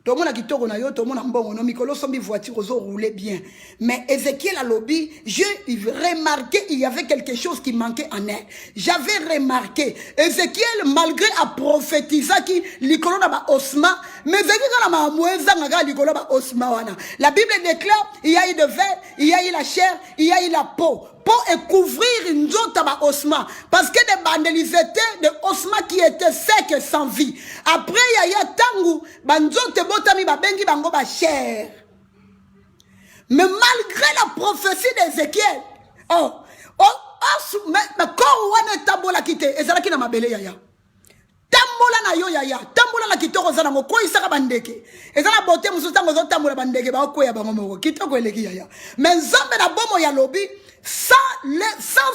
Tout le monde a quitté tout le monde a bon, Mikolo sombi voiture aux roulait bien. Mais Ézéchiel a lobby, j'ai remarqué il y avait quelque chose qui manquait en elle. J'avais remarqué Ézéchiel malgré a prophétisé qui l'icône ba osma, mais Ézéchiel a ma moueza ngaga l'icône ba osma wana. La Bible déclare il y a eu de verre, il y a eu la chair, il y a eu la peau. Pour couvrir une autre osma. Parce que des bandeliers étaient des osma qui étaient secs et sans vie. Après, il y a tangu, banzote botami babengi bango ba chair. Mais malgré la prophétie d'Ézéchiel, mais quand on est tambola quitté, et ça qui n'a ma belle yaya. Tambola na yo yaya, tambola na kitoko zana mo ko isaka bandeke. Et ça la beauté musuta ngo tambola bandeke ba ko ya bango mo kitoko eleki yaya. Mais nzambe na bomo ya lobi sans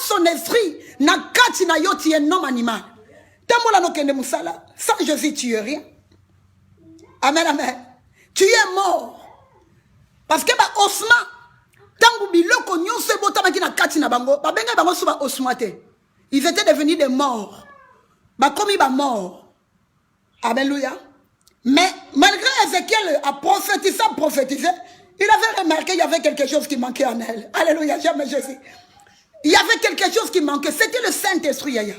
son esprit, na kati na yo tu es non animal. Tambola no kende musala, sans Jésus tu es rien. Amen, amen. Tu es mort. Parce que ba osma, tangu biloko nyonso botama ki na kati na bango, ba benga bango suba osma te. Ils étaient devenus des morts. Ba comme il va mort. Alléluia. Mais malgré Ézéchiel a prophétisé, il avait remarqué qu'il y avait quelque chose qui manquait en elle. Alléluia, jamais Jésus. Il y avait quelque chose qui manquait. C'était le Saint-Esprit, Yaya.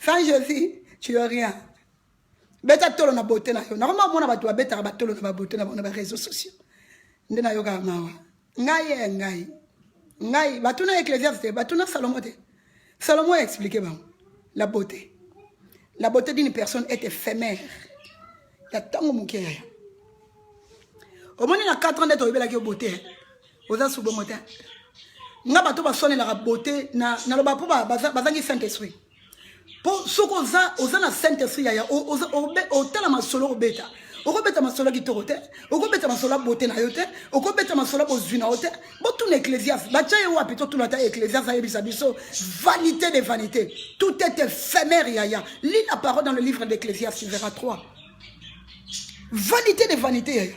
Sans Jésus, tu n'as rien. Beta tolo na beauté na yo. Normalement, on a battu beta batolo na beauté na les réseaux sociaux. Ndena yo ga mawa. Ngai, batuna Ecclésiaste, batuna Salomon. Salomon a expliqué la beauté. La beauté d'une personne est éphémère. Il y a tant de monde qui est. Au moins, il y a 4 ans d'être au beauté. Aux ans sous bon matin. N'a pas tout sonner la beauté. N'a pas bazangi Saint-Esprit. Pour ceux qui ont la Saint-Esprit, il y a au tel ma solo au bêta. Au bêta ma solo qui torote. Au bêta ma solo beauté na yote. Au bêta ma solo bozuna yote. Bon tout l'Ecclésiaste. Bacha yo apito tout la taille Ecclésiaste a ebisabiso. Vanité de vanité. Tout est éphémère yaya. Lis la parole dans le livre d'Ecclésiaste, tu verras 3. Vanité de vanité yaya.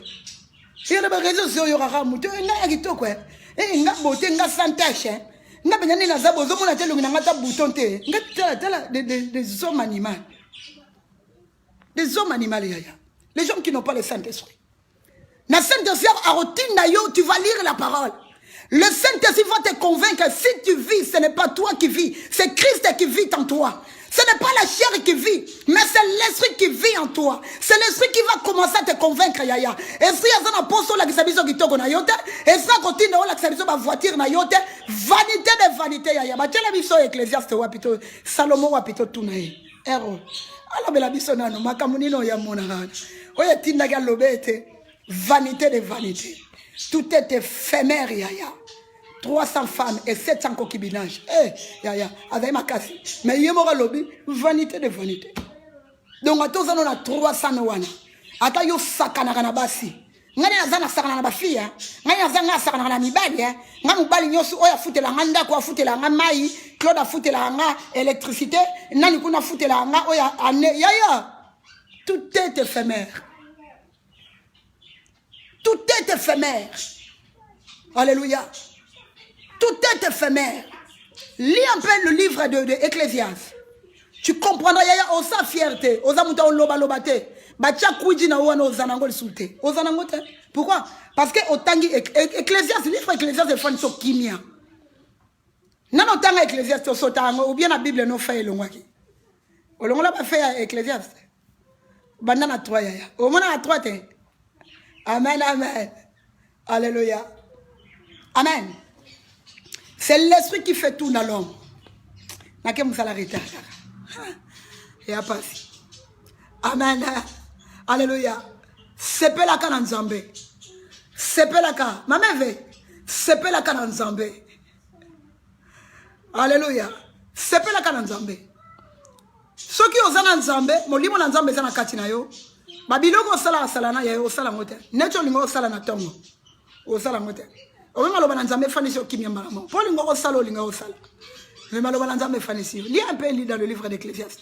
Il y a des réseaux sociaux, il y aura un mouton, il y a un quoi. Et il y a beauté, il y a santache. Il y a des zabo, il y a bouton, il y a des hommes animaux. Des hommes animaux, les gens qui n'ont pas le Saint-Esprit. Le Saint-Esprit, tu vas lire la parole. Le Saint-Esprit va te convaincre, si tu vis, ce n'est pas toi qui vis, c'est Christ qui vit en toi. Ce n'est pas la chair qui vit, mais c'est l'esprit qui vit en toi. C'est l'esprit qui va commencer à te convaincre, yaya. Esprit a un apôtre qui s'habille qui tourne na yote. Esprit continue à s'habiller ma voiture na yote. Vanité de vanité, yaya. Ma telle mission Ecclésiaste wapito, Salomon wapito tunae. Ero. Alors bela biso nano makamuni no ya mona ngana. Oye tinda ga lobete. Vanité de vanité. Tout est éphémère, yaya. 300 femmes et 700 concubinages. Eh, yaya, avec ma casse. Mais il y a un lobby, vanité de vanité. Donc, à tous, on a 300 wana. Ata yo sakana kanabasi. ngani nazana sakana na bafia ngani nazanga sakana na mibali nga mubali nyosu oya futela nganda ko futela nga mai Claude futela nga électricité nani kuna futela nga oya ane yaya tout est éphémère. Tout est éphémère. Alléluia. Tout est éphémère. Lis un peu le livre de Ecclésiaste. Tu comprendras, yaya, osa fierté, osa muta oloba lobate. Bacha kuiji na wana ozanango lisulte. Ozanango te. Pourquoi? Parce que otangi Ecclésiaste, livre Ecclésiaste est fan so kimia. Nano tanga Ecclésiaste sotango ou bien la Bible no fait longwaki. Olongola ba fait Ecclésiaste. Bandana 3 yaya. Au moins à 3 te. Amen, amen. Alléluia. Amen. C'est l'esprit qui fait tout dans l'homme. N'a vous l'arrêter. Et à passer. Amen. Alléluia. C'est pas la canne en Zambé. C'est pas la canne. Ma mère, c'est pas la canne en Zambé. Alléluia. C'est pas la canne en Zambé. Ceux qui osent en Zambé, mon limon en Zambé, c'est un katinayo. Babiloko sala salana ya osala ngote. Neto lingo sala na tongo. Osala ngote. Owe maloba na nzambe fanisi okimya malamo. Po lingo osala lingo osala. Mais maloba na nzambe fanisi. Lis un peu dans le livre d'Ecclésiaste.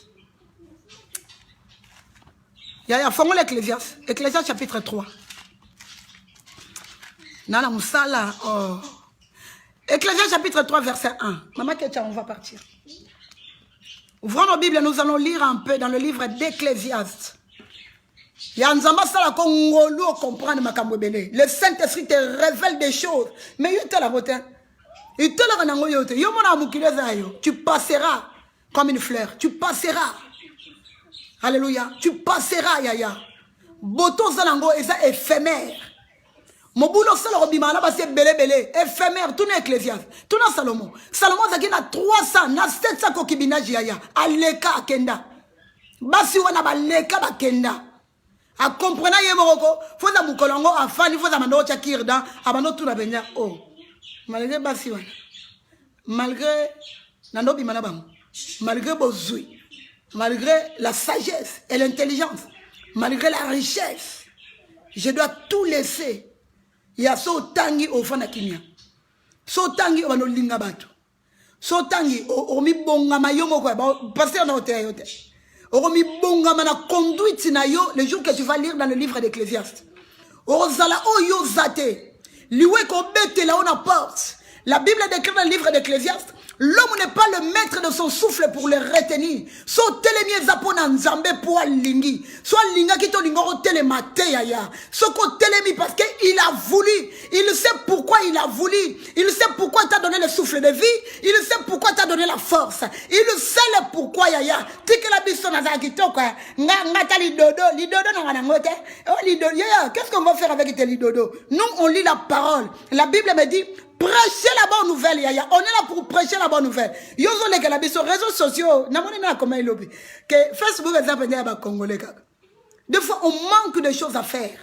Ya fongo l'Ecclésiaste. Ecclésiaste chapitre 3. Nana musala. Oh. Ecclésiaste chapitre 3 verset 1. Maman Ketia, on va partir. Ouvrons nos Bibles, nous allons lire un peu dans le livre d'Ecclésiaste. Le Saint-Esprit te révèle des choses. Mais tu passeras comme une fleur. Tu passeras. Alléluia. Tu passeras, yaya. Boto zalango est éphémère. Mon boulot c'est belé. Éphémère. Tout n'est Ecclésiaste. Tout n'est Salomon. Salomon a 300, na 700 kokibinaji yaya. Aleka akenda. Basi wana baleka bakenda. A comprendre yemoroko faut za mukolongo afani faut za mando cha kirda abano tuna benya oh malgré basi wana malgré nando bimana bam malgré bozui malgré la sagesse et l'intelligence malgré la richesse je dois tout laisser ya so tangi ofana kimia so tangi obano linga bato so tangi o mi bonga mayomo ko pasteur na hotel yote conduite le jour que tu vas lire dans le livre d'Ecclésiaste. La Bible décrit dans le livre d'Ecclésiaste, l'homme n'est pas le maître de son souffle pour le retenir. Soit télémier zapona nzambe pour lingi. Soit linga qui to lingoro télémate yaya. Soit télémi parce qu'il a voulu. Il sait pourquoi il a voulu. Il sait pourquoi il t'a donné le souffle de vie. Il sait pourquoi il t'a donné la force. Il sait le pourquoi yaya. Tike la bison azakito quoi. Nga lidodo na ngote. Oh lidodo yaya. Qu'est-ce qu'on va faire avec tes lidodo? Nous on lit la parole. La Bible me dit prêcher la bonne nouvelle, yaya. On est là pour prêcher la bonne nouvelle. Yozo les gars, sur réseaux sociaux, n'amoni na comment il lobby. Que Facebook est appelé à Congolais. Des fois, on manque de choses à faire.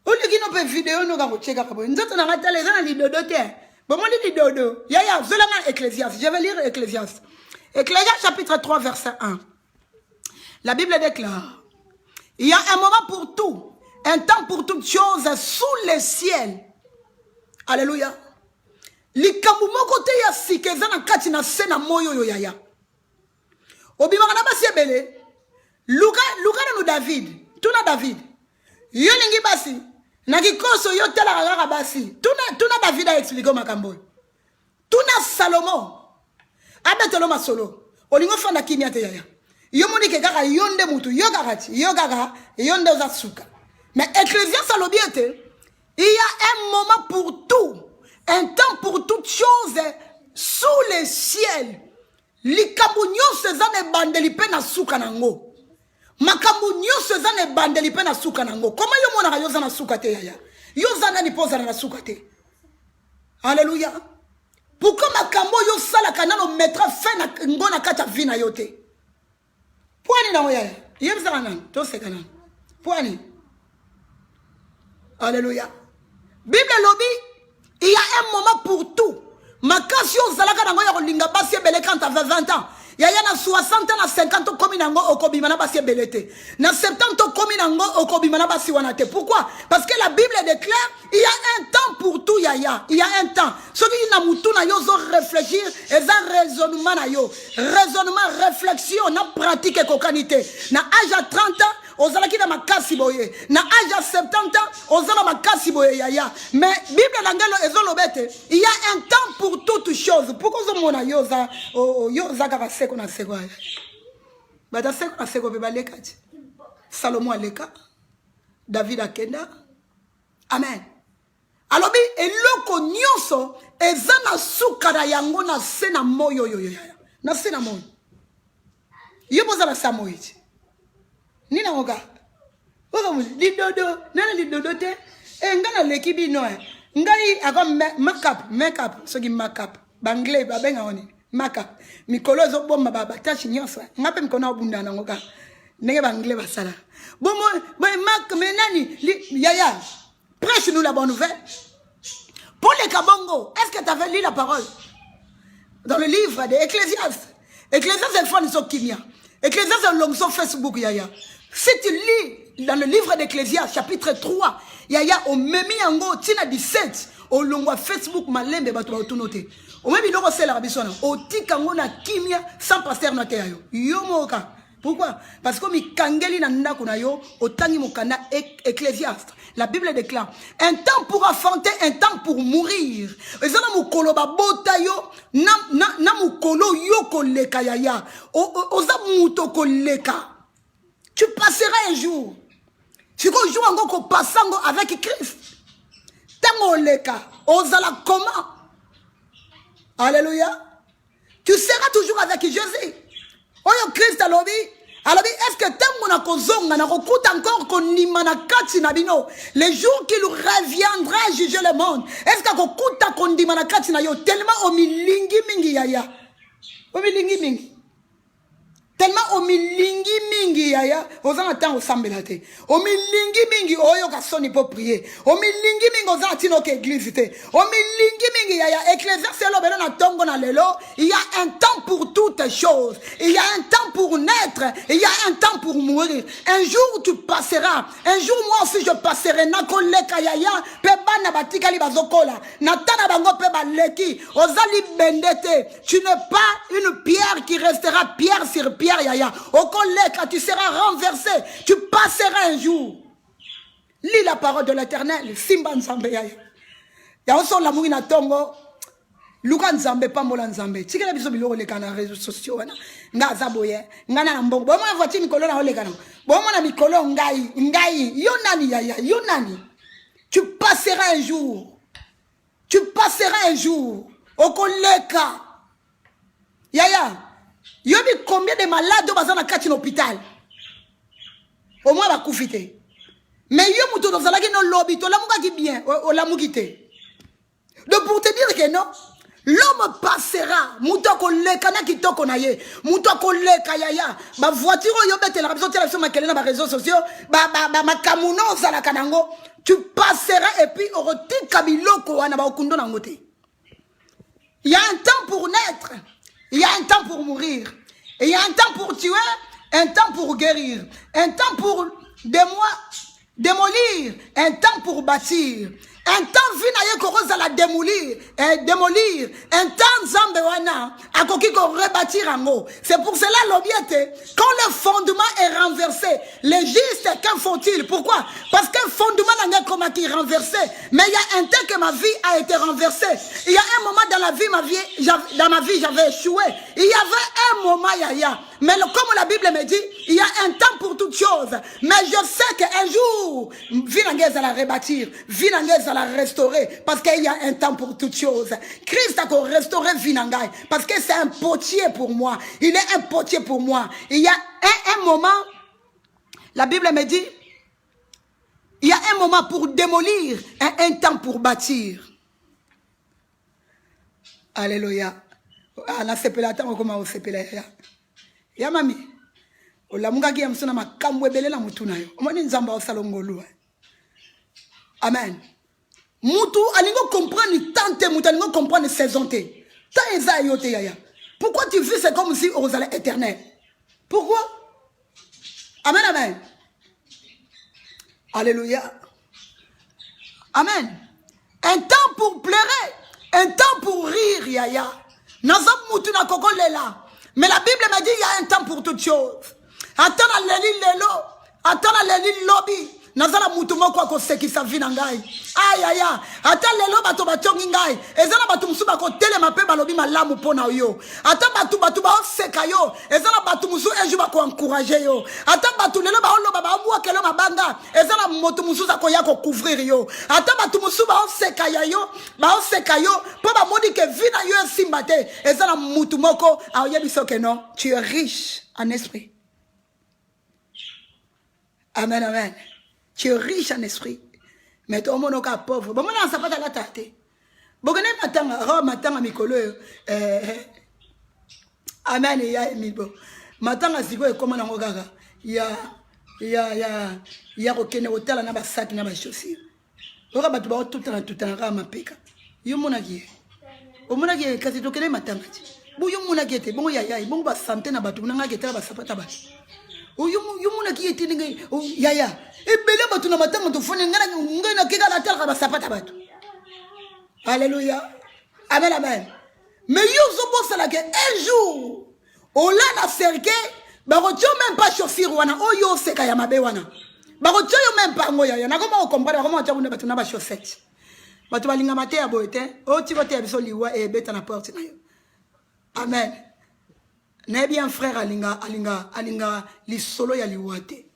On dit qu'il n'y a pas de vidéo, nous avons checké. Nous avons raté les gens, les dodo. Bon, moi, les dodo. Yaya, je vais Ecclésiaste. Je vais lire Ecclésiaste. Ecclésiaste chapitre 3, verset 1. La Bible déclare, il y a un moment pour tout, un temps pour toutes choses sous le ciel. Alléluia. Likambu moko te ya sikeza na kati na sena moyo yo yaya. Obimaka na basi ebele. Luka na David. Tuna David. Yo lingi basi. Na kikoso yo tela kaka basi. Tuna David a expliqué makambo. Tuna Salomon. Abetelo masolo. Olingo fanda kimia te yaya. Yo moni ke kaka yonde mutu. Yo kakati. Yo kaka. Yonde ozatsuka. Mais Ecclésiaste alobiete. Il y a un moment pour tout, un temps pour toutes choses sous le ciel. Likambu nyonso zane bandeli pe na suka nango. Makambu nyonso zane bandeli pe na suka nango. Comment yo mona yo zana suka te yaya? Yo zana ni poza na suka te. Alléluia. Pourquoi makambo yo sala kanano mettra fin na ngona kata vina yote? Poani na yaya. Yem zana to se kanano. Poani. Alléluia. Bible lobby, il y a un moment pour tout. Makasio zalaka na ngoya kolinga basi ebele quand tu avais 20 ans. Yaya na 60 ans, na 50 ans, komi nango okobimana basi belete. Na 70 ans, komi nango okobimana basi wanate. Pourquoi? Parce que la Bible déclare, il y a un temps pour tout, Yaya. Il y a un temps. Ceux qui na moutou na yo zo réfléchir, et ça raisonnement na yo. Raisonnement, réflexion, na pratique et kokanité. Na âge à 30 ans, ozalaki na makasi boye. Na âge à 70 ans, ozala makasi boye, Yaya. Mais Bible langelo ezolobete, il y a un temps pour toutes choses. Pourquoi ozomona yo za yo za ka seko na seko. Bada seko na seko be baleka. Salomon aleka. David akenda. Amen. Alobi eloko nyonso eza na sukara yango na se na moyo yo Yaya. Na se na moyo. Yo boza na samoiti. Nina oga. Oga mu lidodo, nana lidodo te. Ngana leki bino ngai akom makeup, soki makeup. Bangle babenga oni. Makeup. Mikolo zo bomba baba tachi nyonso. Ngape mikono obunda na ngoka. Nenge bangle basala. Bomo mak menani Yaya. Prêche-nous la bonne nouvelle. Pour les Kabongo, est-ce que tu avais lu la parole? Dans le livre de Ecclésiaste. Ecclésiaste c'est le fond de son kimia. Ecclésiaste c'est l'homme sur Facebook, Yaya. Si tu lis dans le livre d'Ecclésiaste, chapitre 3, Yaya, au memi yango, tina 17, au longwa Facebook, malembe, bato ba noté. Au même il c'est la rabisona. Au tikango na kimia, sans pasteur na te yayo. Yomoka. Pourquoi? Parce que mi kangeli na ndako na yo, otangi mokanda Ecclésiaste. La Bible déclare, un temps pour affronter, un temps pour mourir. Ezana mukolo ba bota yo, na mukolo yo koleka Yaya. Oza muto koleka. Tu passeras un jour. Tu vas jouer encore passango avec Christ. Tango leka, ozala comment? Alléluia. Tu seras toujours avec Jésus. Oyo Christ alobi. Alors, est-ce que tango na kozonga na kokuta encore konima na kati na bino les jours qu'il reviendra juger le monde? Est-ce que kokuta kondima na kati na yo tellement omilingi mingi Yaya? Omilingi mingi. Tellement omilingi mingi Yaya, ozana temps osambela te. Omilingi mingi oyo ka soni pour prier. Omilingi mingi ozana tino ke église te. Omilingi mingi Yaya, Ecclésiaste lo belo na tongo na lelo, il y a un temps pour toutes choses. Il y a un temps pour naître, il y a un temps pour mourir. Un jour tu passeras. Un jour moi aussi je passerai na koleka Yaya, pe bana batika li bazokola. Na tana bango pe baleki, ozali bendete. Tu n'es pas une pierre qui restera pierre sur pierre. Yaya, au collègue, tu seras renversé, tu passeras un jour. Lis la parole de l'Éternel. Simba Nzambe Yaya. Ya oso la mouina tongo. Luka Nzambe pambola Nzambe. Tika la biso biloko le kana réseaux sociaux wana. Nga zaboye, nga na mbongo. Bomo voiture mikolo na ole kana. Bomo na mikolo ngai. Yo nani Yaya, yo nani. Tu passeras un jour. Tu passeras un jour. Au collègue. Yaya. Yobi combien de malades bazana kati l'hôpital? Au moins va koufiter. Mais yo muto dans la no lobby to la muka ki bien o la mukite. Donc pour te dire que non, l'homme passera, muto ko leka na kitoko na ye, muto ko leka Yaya, ba voiture yo bete la biso tela sur ma kelena ba réseaux sociaux, ba makamuno za la kanango, tu passeras et puis au roti kabiloko wana ba okundo na ngote. Il y a un temps pour naître. Il y a un temps pour mourir. Et il y a un temps pour tuer, un temps pour guérir, un temps pour démolir, un temps pour bâtir. Un temps vinaye koroza la démolir, un temps zambewana, a koki ko rebâtir en haut. C'est pour cela l'objet, quand le fondement est renversé, les justes, qu'en font-ils? Pourquoi? Parce qu'un fondement n'a pas comme qui est renversé. Mais il y a un temps que ma vie a été renversée. Il y a un moment dans ma vie, j'avais échoué. Il y avait un moment, Yaya. Mais comme la Bible me dit, il y a un temps pour toutes choses. Mais je sais qu'un jour, Vinanguez va la rebâtir, Vinanguez va la restaurer, parce qu'il y a un temps pour toutes choses. Christ a restauré Vinangai, parce que c'est un potier pour moi. Il est un potier pour moi. Il y a un moment, la Bible me dit, il y a un moment pour démolir, un temps pour bâtir. Alléluia. Ana sepela tango koma o sepela ya mami ola munga ki amsona makamwe belela mutu nayo omoni nzamba osalongolwa. Amen. Mutu alingo comprendre tante mutu alingo comprendre saison te ta eza yote Yaya Pourquoi tu vis, c'est comme si on allait éternel? Pourquoi? Amen, amen. Alléluia. Amen. Un temps pour pleurer, un temps pour rire, yaya. Nazam mutuna koko lela. Mais la Bible m'a dit il y a un temps pour toutes choses. Attends la leli lelo, attends la leli lobby. Nazala mutumo kwa ko seki sa vie ngai. Aïe aïe aïe. Attends lelo bato batongi ngai. Ezala bato musu ba ko telema pe balobi malamu pona yo. Attends bato ba seka yo. Ezala bato musu enju ba ko encourager yo. Attends bato lelo ba olo ba mwa kelo mabanga. Ezala moto musu za ko ya ko couvrir yo. Attends bato musu ba seka yo. Ba seka yo po ba modi ke vina yo simbate. Ezala mutu moko ayebi soke non. Tu es riche en esprit. Amen amen. Tu es riche en esprit. Mais ton monde est pauvre. Bon, maintenant, ça va dans la tête. Bon, matanga mikolo. Amen. Ya emibo. Matanga zigo e comment na ngogaga. Ya kokene hôtel na ba sac na ba chaussures. Ora batu ba tout en rama peka. Yo mona ki. O mona ki kasi tokene matanga. Bu yo mona ki te bon ya bon ba santé na batu na ngaketela ba sapata ba. O yo mona ki ete ngai ya. Ebele batu na matanga to fone ngana kika la terre ba sapata batu. Alléluia. Amen amen. Mais yo zo bossa la que un jour on l'a na cerqué ba rotio même pas chaussure wana o yo seka ya mabe wana. Ba rotio yo même pas ngoya ya na comment on comprendre comment on t'a batu na ba chaussette. Batu balinga maté ya boete o ti vote biso liwa e beta na porte na yo. Amen. Ne bien frère alinga li solo ya liwate.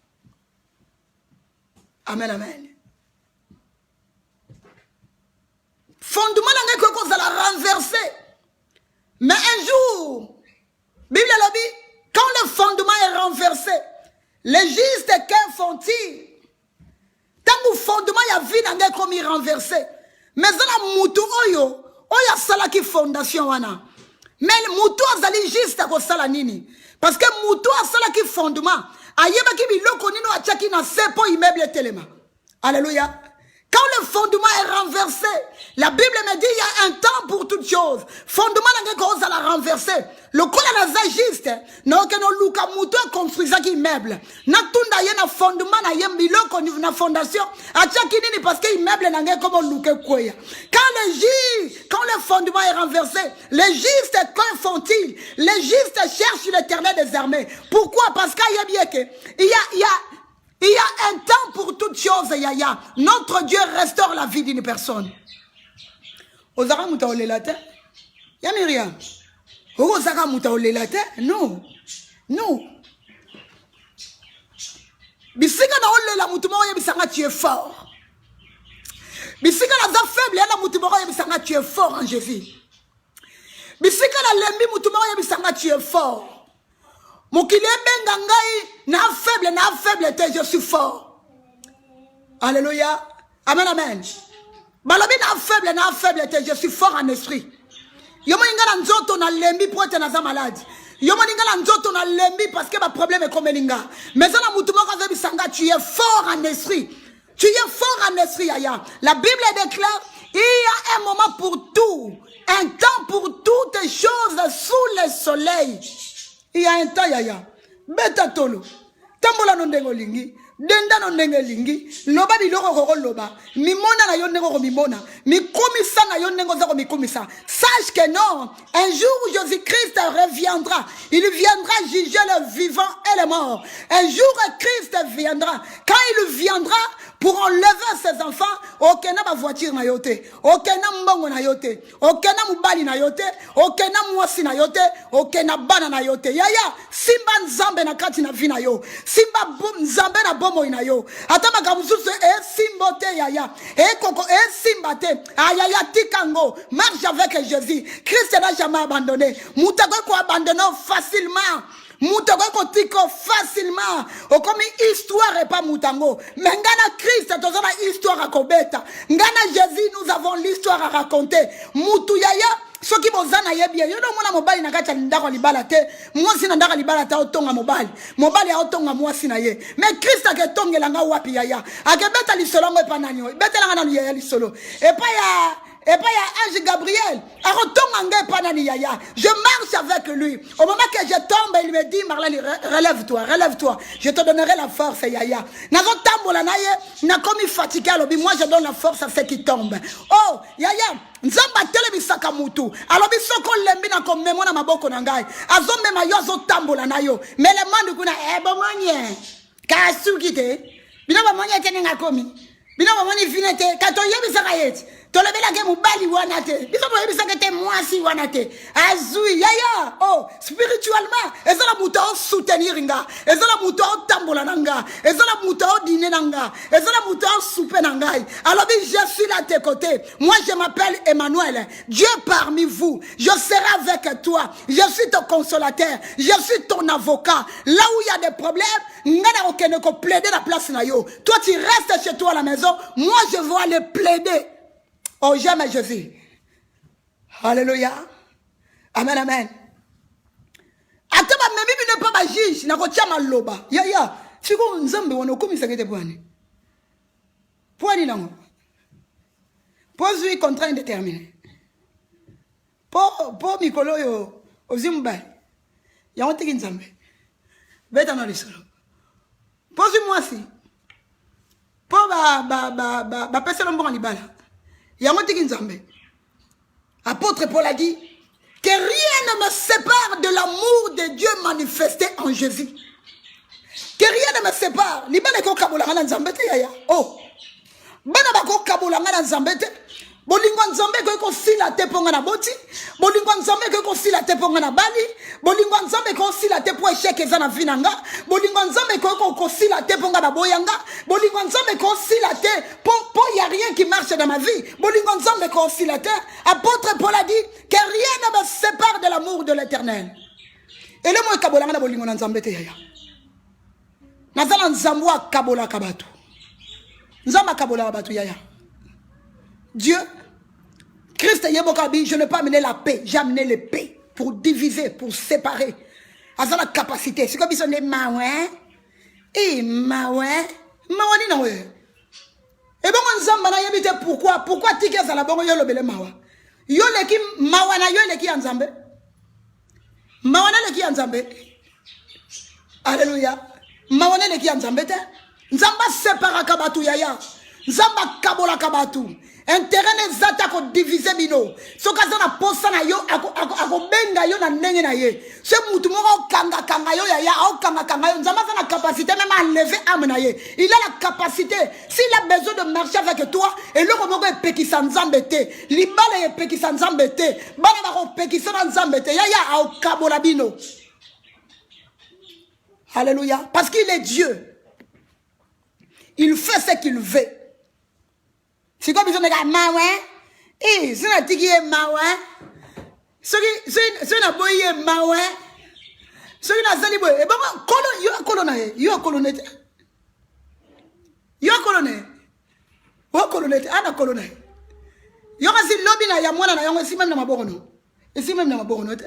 Amen, amen. Fondement n'a que cause à la renverser. Mais un jour, Bible l'a dit, quand le fondement est renversé, les justes, qu'en font-ils? Tant que le fondement y a vu dans des comme il renversé. Mais dans la moutou oyo, oya salaki fondation wana. Mais le moutou azali juste à sala nini. Parce que moutou a salaki fondement. Ayeba ki biloko nino achaki na sepo immeuble telema. Alléluia. Quand le fondement est renversé, la Bible me dit il y a un temps pour toutes choses. Fondement n'a pas à la renverser. Le col à la juste, non que nos luka muto construisant immeuble. Na tunda yena fondement na yembilo qu'on na fondation. A tchakini parce que immeuble n'a comme luka koya. Quand le fondement est renversé, les justes qu'en font-ils? Les justes cherchent l'Éternel des armées. Pourquoi? Parce qu'il y a bien que il y a un temps pour toutes choses, yaya. Notre Dieu restaure la vie d'une personne. Ozara muta olelate? Ya Myriam. Ozara muta olelate? Non. Non. Bisika na olela mutu mo yebisanga tu es fort. Bisika na za faible na mutu mo yebisanga tu es fort en Jésus. Bisika na lembi mutu mo yebisanga tu es fort. Mokile benga ngai na faible te je suis fort. Alléluia. Amen amen. Balobi na faible te je suis fort en esprit. Yomo ingala nzoto na lembi pour être na za malade. Yomo ingala nzoto na lembi parce que ma problème est comme elinga. Mais ça na mutu moko zebi sanga tu es fort en esprit. Tu es fort en esprit yaya. La Bible déclare il y a un moment pour tout, un temps pour toutes choses sous le soleil. Il y a un temps, yaya. Beta tolo. Tambola no ndengo lingi. Denda no ndenge lingi. Loba bi loko koko loba. Mimona na yon nengo mimona. Mi komisa na yon nengo zako mi komisa. Sache que non. Un jour Jésus-Christ reviendra. Il viendra juger le vivant et le mort. Un jour Christ viendra. Quand il viendra pour enlever ses enfants, okena ba voiture na yote. Okena mbongo na yote. Okena mubali na yote. Okena mwasi na yote. Okena bana na yote. Yaya, simba nzambe na kati na vina yo. Simba nzambe na bomo ina yo. Ata makamususu simbote yaya. Koko simbate. Ayaya tikango. Marche avec Jésus. Christ n'a jamais abandonné. Moutako ko abandonné facilement. Moutako ko tiko facilement. O comme histoire et pas moutango. Mais ngana Christ tozana histoire à kobeta. Ngana Jésus nous avons l'histoire à raconter. Moutou yaya. Soki bozana yebia yo no mona mobali na kati ndako libala te mwasi na ndako libala ta otonga mobali ya otonga mwasi na ye mais Christ aketongelanga wapi yaya akebeta lisolo ngo epa nani betela ngana yaya lisolo epa Et puis il y a Ange Gabriel. Je marche avec lui. Au moment que je tombe, il me dit, Marlène, relève-toi, relève-toi. Je te donnerai la force, Yaya. Moi, je donne la force à ceux qui tombent. Oh, Yaya. Nzamba telebisaka mutu alobi soko lembi na komemo na maboko na ngai azomema yo azotambola na yo mele mandu kuna ebongonye kasuki te bino bamonye te ninga komi bino bamonye finete kato yebisaka yeti tolobelaka mobali wana te biso toyebisaka te mwasi wana te azui yaya oh spirituellement ezala mutu soutenir nga ezala mutu tambola na nga ezala mutu dîner na nga ezala mutu souper na ngai alobi je suis là à tes côtés moi je m'appelle Emmanuel Dieu parmi vous je serai avec toi je suis ton consolateur je suis ton avocat là où il y a des problèmes ngana okene ko plaider la place na yo toi tu restes chez toi à la maison moi je vais aller plaider. Oh, jamais Jésus. Alléluia. Amen, amen. Ataba memi ne pas ma juge, na ko tiama loba. Ya. Siko nzambe wono komisa kete bwani. Bwani nango. Pose contrat indéterminé. Po mikolo yo ozimba. Ya ontiki nzambe. Beta na lisolo. Pose moi si. Po ba pesa lombonga libala. Apôtre Paul a dit que rien ne me sépare de l'amour de Dieu manifesté en Jésus. Que rien ne me sépare. Oh, bolingo nzambe ko kosila te ponga na boti bolingo nzambe ko kosila te ponga na bali bolingo nzambe ko kosila te po échec eza na vinanga bolingo nzambe ko kosila te ponga na boyanga bolingo nzambe ko kosila te po y a rien qui marche dans ma vie bolingo nzambe ko kosila te. Apôtre Paul a dit que rien ne me sépare de l'amour de l'Éternel. Et le mot kabolanga na bolingo nzambe te yaya nazala nzambo kabola kabatu nzamba kabola kabatu yaya. Dieu, Christ Yebokabi, je n'ai pas amené la paix, j'ai amené le paix pour diviser, pour séparer. À la capacité. C'est comme ils sont des maouins. Et maouins. Maouani na we. Et bon, on zamba na yebite pourquoi? Pourquoi ticket ça la bongo yo lobele mawa? Yo leki mawana yo leki anzambe. Mawana leki anzambe. Alléluia. Mawana leki anzambe te. Nzamba sépara kabatu yaya. Nzamba kabola kabatu. Intérêt les attaques ont divisé bino. Ce cas na posa na yo ako benga yo na ndenge na ye. Ce mutu moko kanga yo ya au kanga yo. Nzamba na capacité même à lever âme na ye. Il a la capacité. S'il a besoin de marcher avec toi et le moko e pekisa nzambe te. Libala e pekisa nzambe te. Bana ba ko pekisa nzambe te. Ya au kabola bino. Alléluia. Parce qu'il est Dieu. Il fait ce qu'il veut. C'est comme si on est maouin. Eh, c'est un tiki maouin. C'est un boy maouin. C'est un zali boy. Et bon, yo colonne. Yo colonne. Yo colonne. Yo colonne. Ana colonne. Yo kasi lobby na ya mwana na yango si même na maborono. Et si même na maborono te.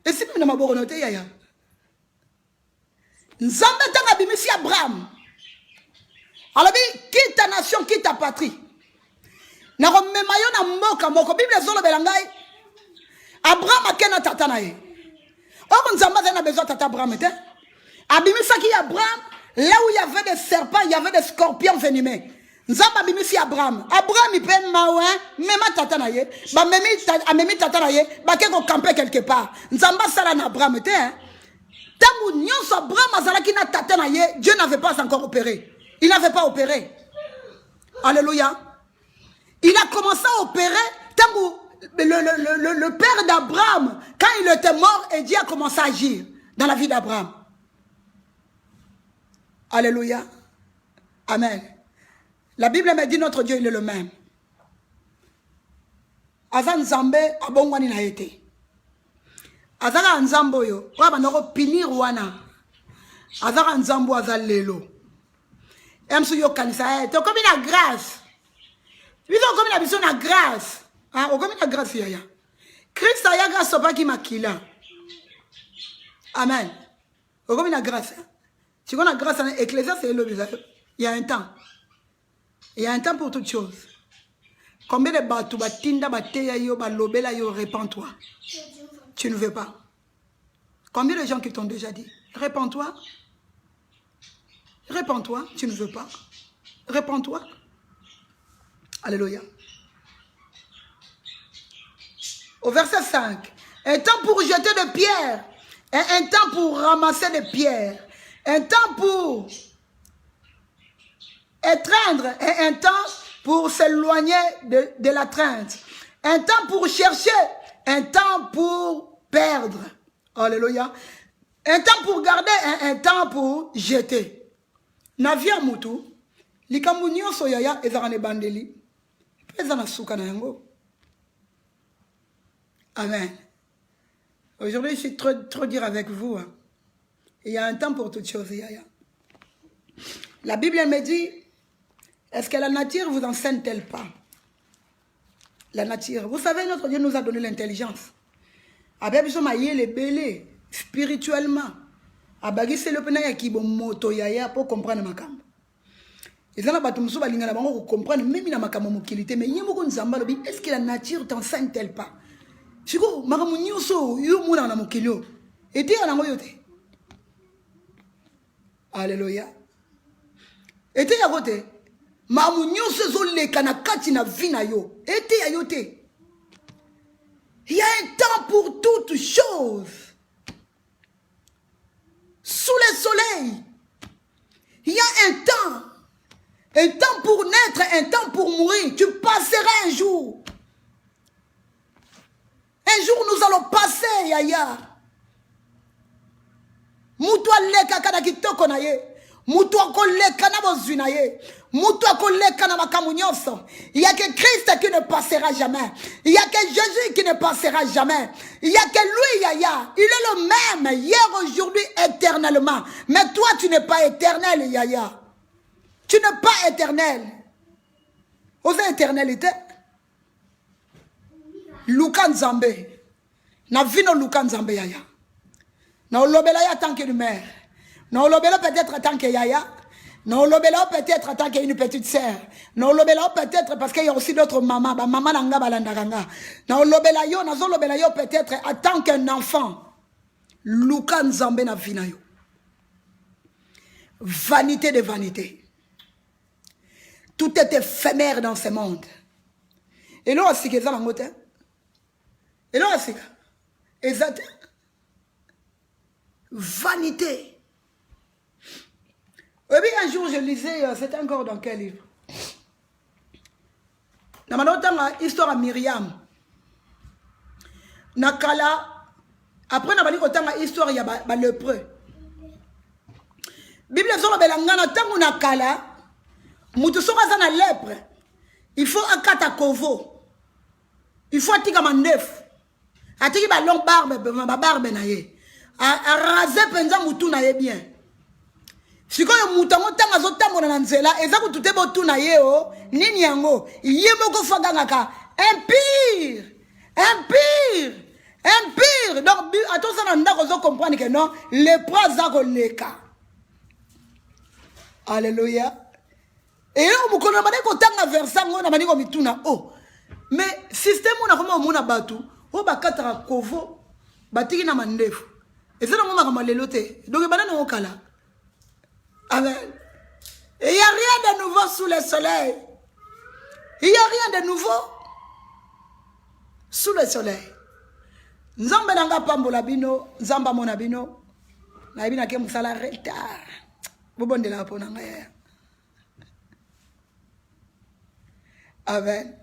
Et si même na maborono te yaya. Nzambe tanga bimisi Abraham. Alors, quitte ta nation, quitte ta patrie. Nako memayo na mboka moko. Bible zolo belangai. Abraham a kena tata na ye. Or, nzamba n'a besoin de tata Abraham. Abimisaki Abraham, là où il y avait des serpents, il y avait des scorpions venimeux. Nzamba abimisi Abraham. Abraham il peut maouin, même tata na ye. Ba memi tata na ye, ba keko camper quelque part. Nzamba sala na Abraham te. Tangu nyonso Abraham azalaki na tata na ye, Dieu n'avait pas encore opéré. Il n'avait pas opéré. Alléluia. Il a commencé à opérer. Le père d'Abraham, quand il était mort, et Dieu a commencé à agir dans la vie d'Abraham. Alléluia. Amen. La Bible me dit notre Dieu, il est le même. Azan Zambé, abongwani na été. Azara Nzamboyo, waba noko pinir wana. Azara Nzambo azal lelo. Emsu yo kanisa to comme la grâce. Ils ont comme la besoin de grâce. Ah, comme la grâce yaya. Christ a ya grâce pas qui makila. Amen. Comme la grâce. Si on a grâce à Ecclésiaste c'est le il y a un temps. Il y a un temps pour toutes choses. Combien de bateaux, batinda, bateya yo, balobela yo, répands-toi. Tu ne veux pas. Combien de gens qui t'ont déjà dit, répands-toi. Répands-toi, tu ne veux pas. Répands-toi. Alléluia. Au verset 5. Un temps pour jeter des pierres. Et un temps pour ramasser des pierres. Un temps pour étreindre. Et un temps pour s'éloigner de l'atteinte. Un temps pour chercher. Un temps pour perdre. Alléluia. Un temps pour garder. Et un temps pour jeter. Navia mutu. Likambu nyonso yaya ezaka ne bandeli. Peza na suka na yango. Amen. Aujourd'hui, je suis trop dur avec vous. Hein. Il y a un temps pour toutes choses, yaya. La Bible me dit, est-ce que la nature vous enseigne-t-elle pas? La nature. Vous savez, notre Dieu nous a donné l'intelligence. Avec besoin mailler les belés spirituellement. Abagi c'est le pena qui bon moto yaya pour comprendre ma cam. Et ça n'a pas tout le monde lingana bango comprendre même na makamo mokilité mais yemo ko nzamba lobi est-ce que la nature t'enseigne-t-elle pas? Siko makamu nyuso yo muna na mokilio. Ete ana ngo yote. Alléluia. Ete ya kote. Makamu nyuso zo leka na kati na vie na yo. Ete ya yote. Il y a un temps pour toutes choses. Sous le soleil, il y a un temps pour naître, un temps pour mourir. Tu passeras un jour. Un jour, nous allons passer, yaya. Mutwa leka kada kitoko na ye. Mutwa ko leka na bozwi na ye. Mutwa ko leka na makamu nyonso. Il y a que Christ qui ne passera jamais. Il y a que Jésus qui ne passera jamais. Il y a que lui, yaya. Il est le même hier, aujourd'hui, éternellement. Mais toi, tu n'es pas éternel, yaya. Tu n'es pas éternel. Osez éternalité. Luka Nzambe. Na vino Luka Nzambe, yaya. Na olobela ya tant que une mère. Na olobela peut-être en tant que yaya. Na olobela peut-être en tant qu'une petite sœur. Na olobela peut-être parce qu'il y a aussi d'autres mamans. Ba maman nanga balandaganga. Na olobela yo, na zolobela yo peut-être en tant qu'un enfant. Luka Nzambe na vina yo. Vanité de vanité. Tout est éphémère dans ce monde. Et là, c'est que ça va monter. Et là, c'est que exact. Vanité. Et puis un jour, je lisais, c'était encore dans quel livre? Dans ma histoire à Myriam. Nakala. Après, on a dit histoire, il y a le lépreux. Bible sur la belangana, tant qu'on a kala, moutousora zana lèpre. Il faut un katakovo. Il faut attirer ma neuf. Attirer ma longue barbe na ye. A raser penza moutou na ye bien. Si quand le mouton tanga zota mona nanzela, eza ko tute botou na ye o, nini yango, yemo ko fagangaka, impire. Donc attention on doit comprendre que non, les bras za ko leka. Alléluia. Et là on connaît pas ko tanga versa ngona mani ko mituna oh. Mais système on a comment on a batu, o ba katara kovo, batiki na mandefu. Et ça non ma lelote. Donc banana on kala. Amen. Et il n'y a rien de nouveau sous le soleil. Il n'y a rien de nouveau sous le soleil. Nzambe nanga pambola bino, nzamba mona bino. Na bina ke musala retard. Bobonde la pona ngaya. Amen.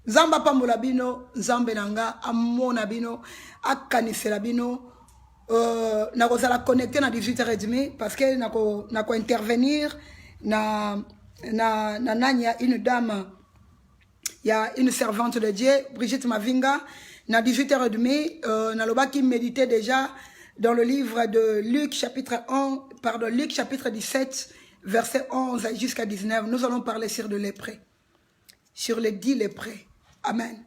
Nzamba pambola bino, nzambe nanga amona bino, akanisela bino. Nako la connecter na 18h30 parce que nako intervenir na nanya une dame, il y a une servante de Dieu, Brigitte Mavinga, na 18h30 na loba qui méditait déjà dans le livre de Luc chapitre 17 verset 11 jusqu'à 19. Nous allons parler sur le lépreux, sur les 10 lépreux. Amen.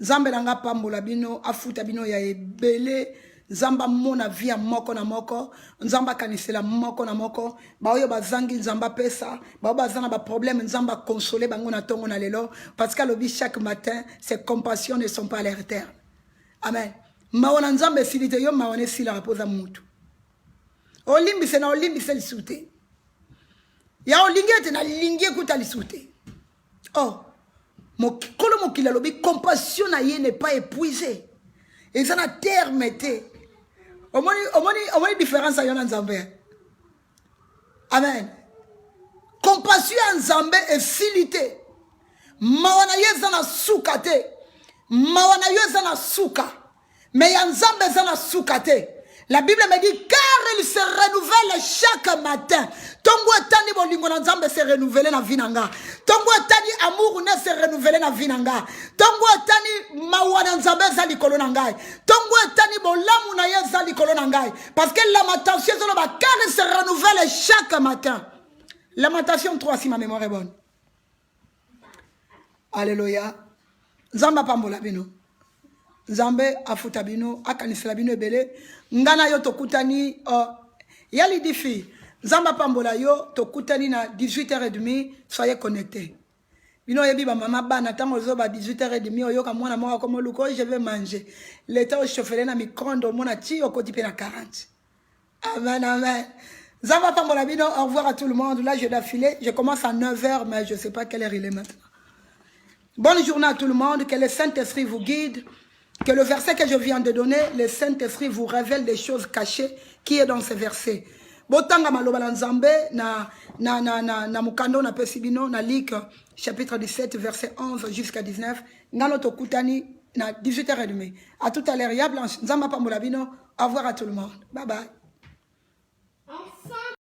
Nzambe nanga pambola bino afuta bino ya ebele Nzamba mona via moko na moko, nzamba kanisela moko na moko, ba oyo bazangi nzamba pesa, ba bazana ba problème nzamba consoler bango na tongo na lelo parce que lobi chaque matin ces compassions ne sont pas à leur terme. Amen. Maona nzamba silite yo maone sila raposa mutu. Olimbi se na olimbi se lisute. Ya olingete na lingie kuta lisute. Oh, kolo mokila lobi compassion na ye n'est pas épuisée. Et ça na terme te. Omoni différence ayona nzambe. Amen. Compassion en nzambe est silité. Mawana yeza na suka te. Mawana yeza na suka. Mais ya nzambe za na suka te. La Bible me dit car il se renouvelle chaque matin. Tongo etani bolingo na nzambe se renouveler na vinanga. Tongo etani amour ne se renouveler na vinanga. Tongo etani mawana nzambe za likolo na ngai. Tongo etani bolamu na ye za likolo na ngai. Parce que lamentation car il se renouvelle chaque matin. Lamentation 3 si ma mémoire est bonne. Alléluia. Nzamba pambola bino. Nzambe afuta bino akanisela bino ebele ngana yo tokutani yali difi Nzamba pambola yo tokutani na 18h30 soyez connectés bino yebi ba mama bana tango zo ba 18h30 oyoka mwana moko comme luko je vais manger l'état au chauffer na micro-ondes mona ti okoti pe na 40. Amen amen. Nzamba pambola bino, au revoir à tout le monde. Là je dois filer, je commence à 9h mais je sais pas quelle heure il est maintenant. Bonne journée à tout le monde, que le Saint-Esprit vous guide. Que le verset que je viens de donner, le Saint-Esprit vous révèle des choses cachées qui est dans ce verset. Botanga maloba la nzambe na mukando na pesibino na Luc chapitre 17 verset 11 jusqu'à 19 ngalo tokutani na 18h30. À tout à l'heure, nzamba pambola bino. Au revoir à tout le monde. Bye bye.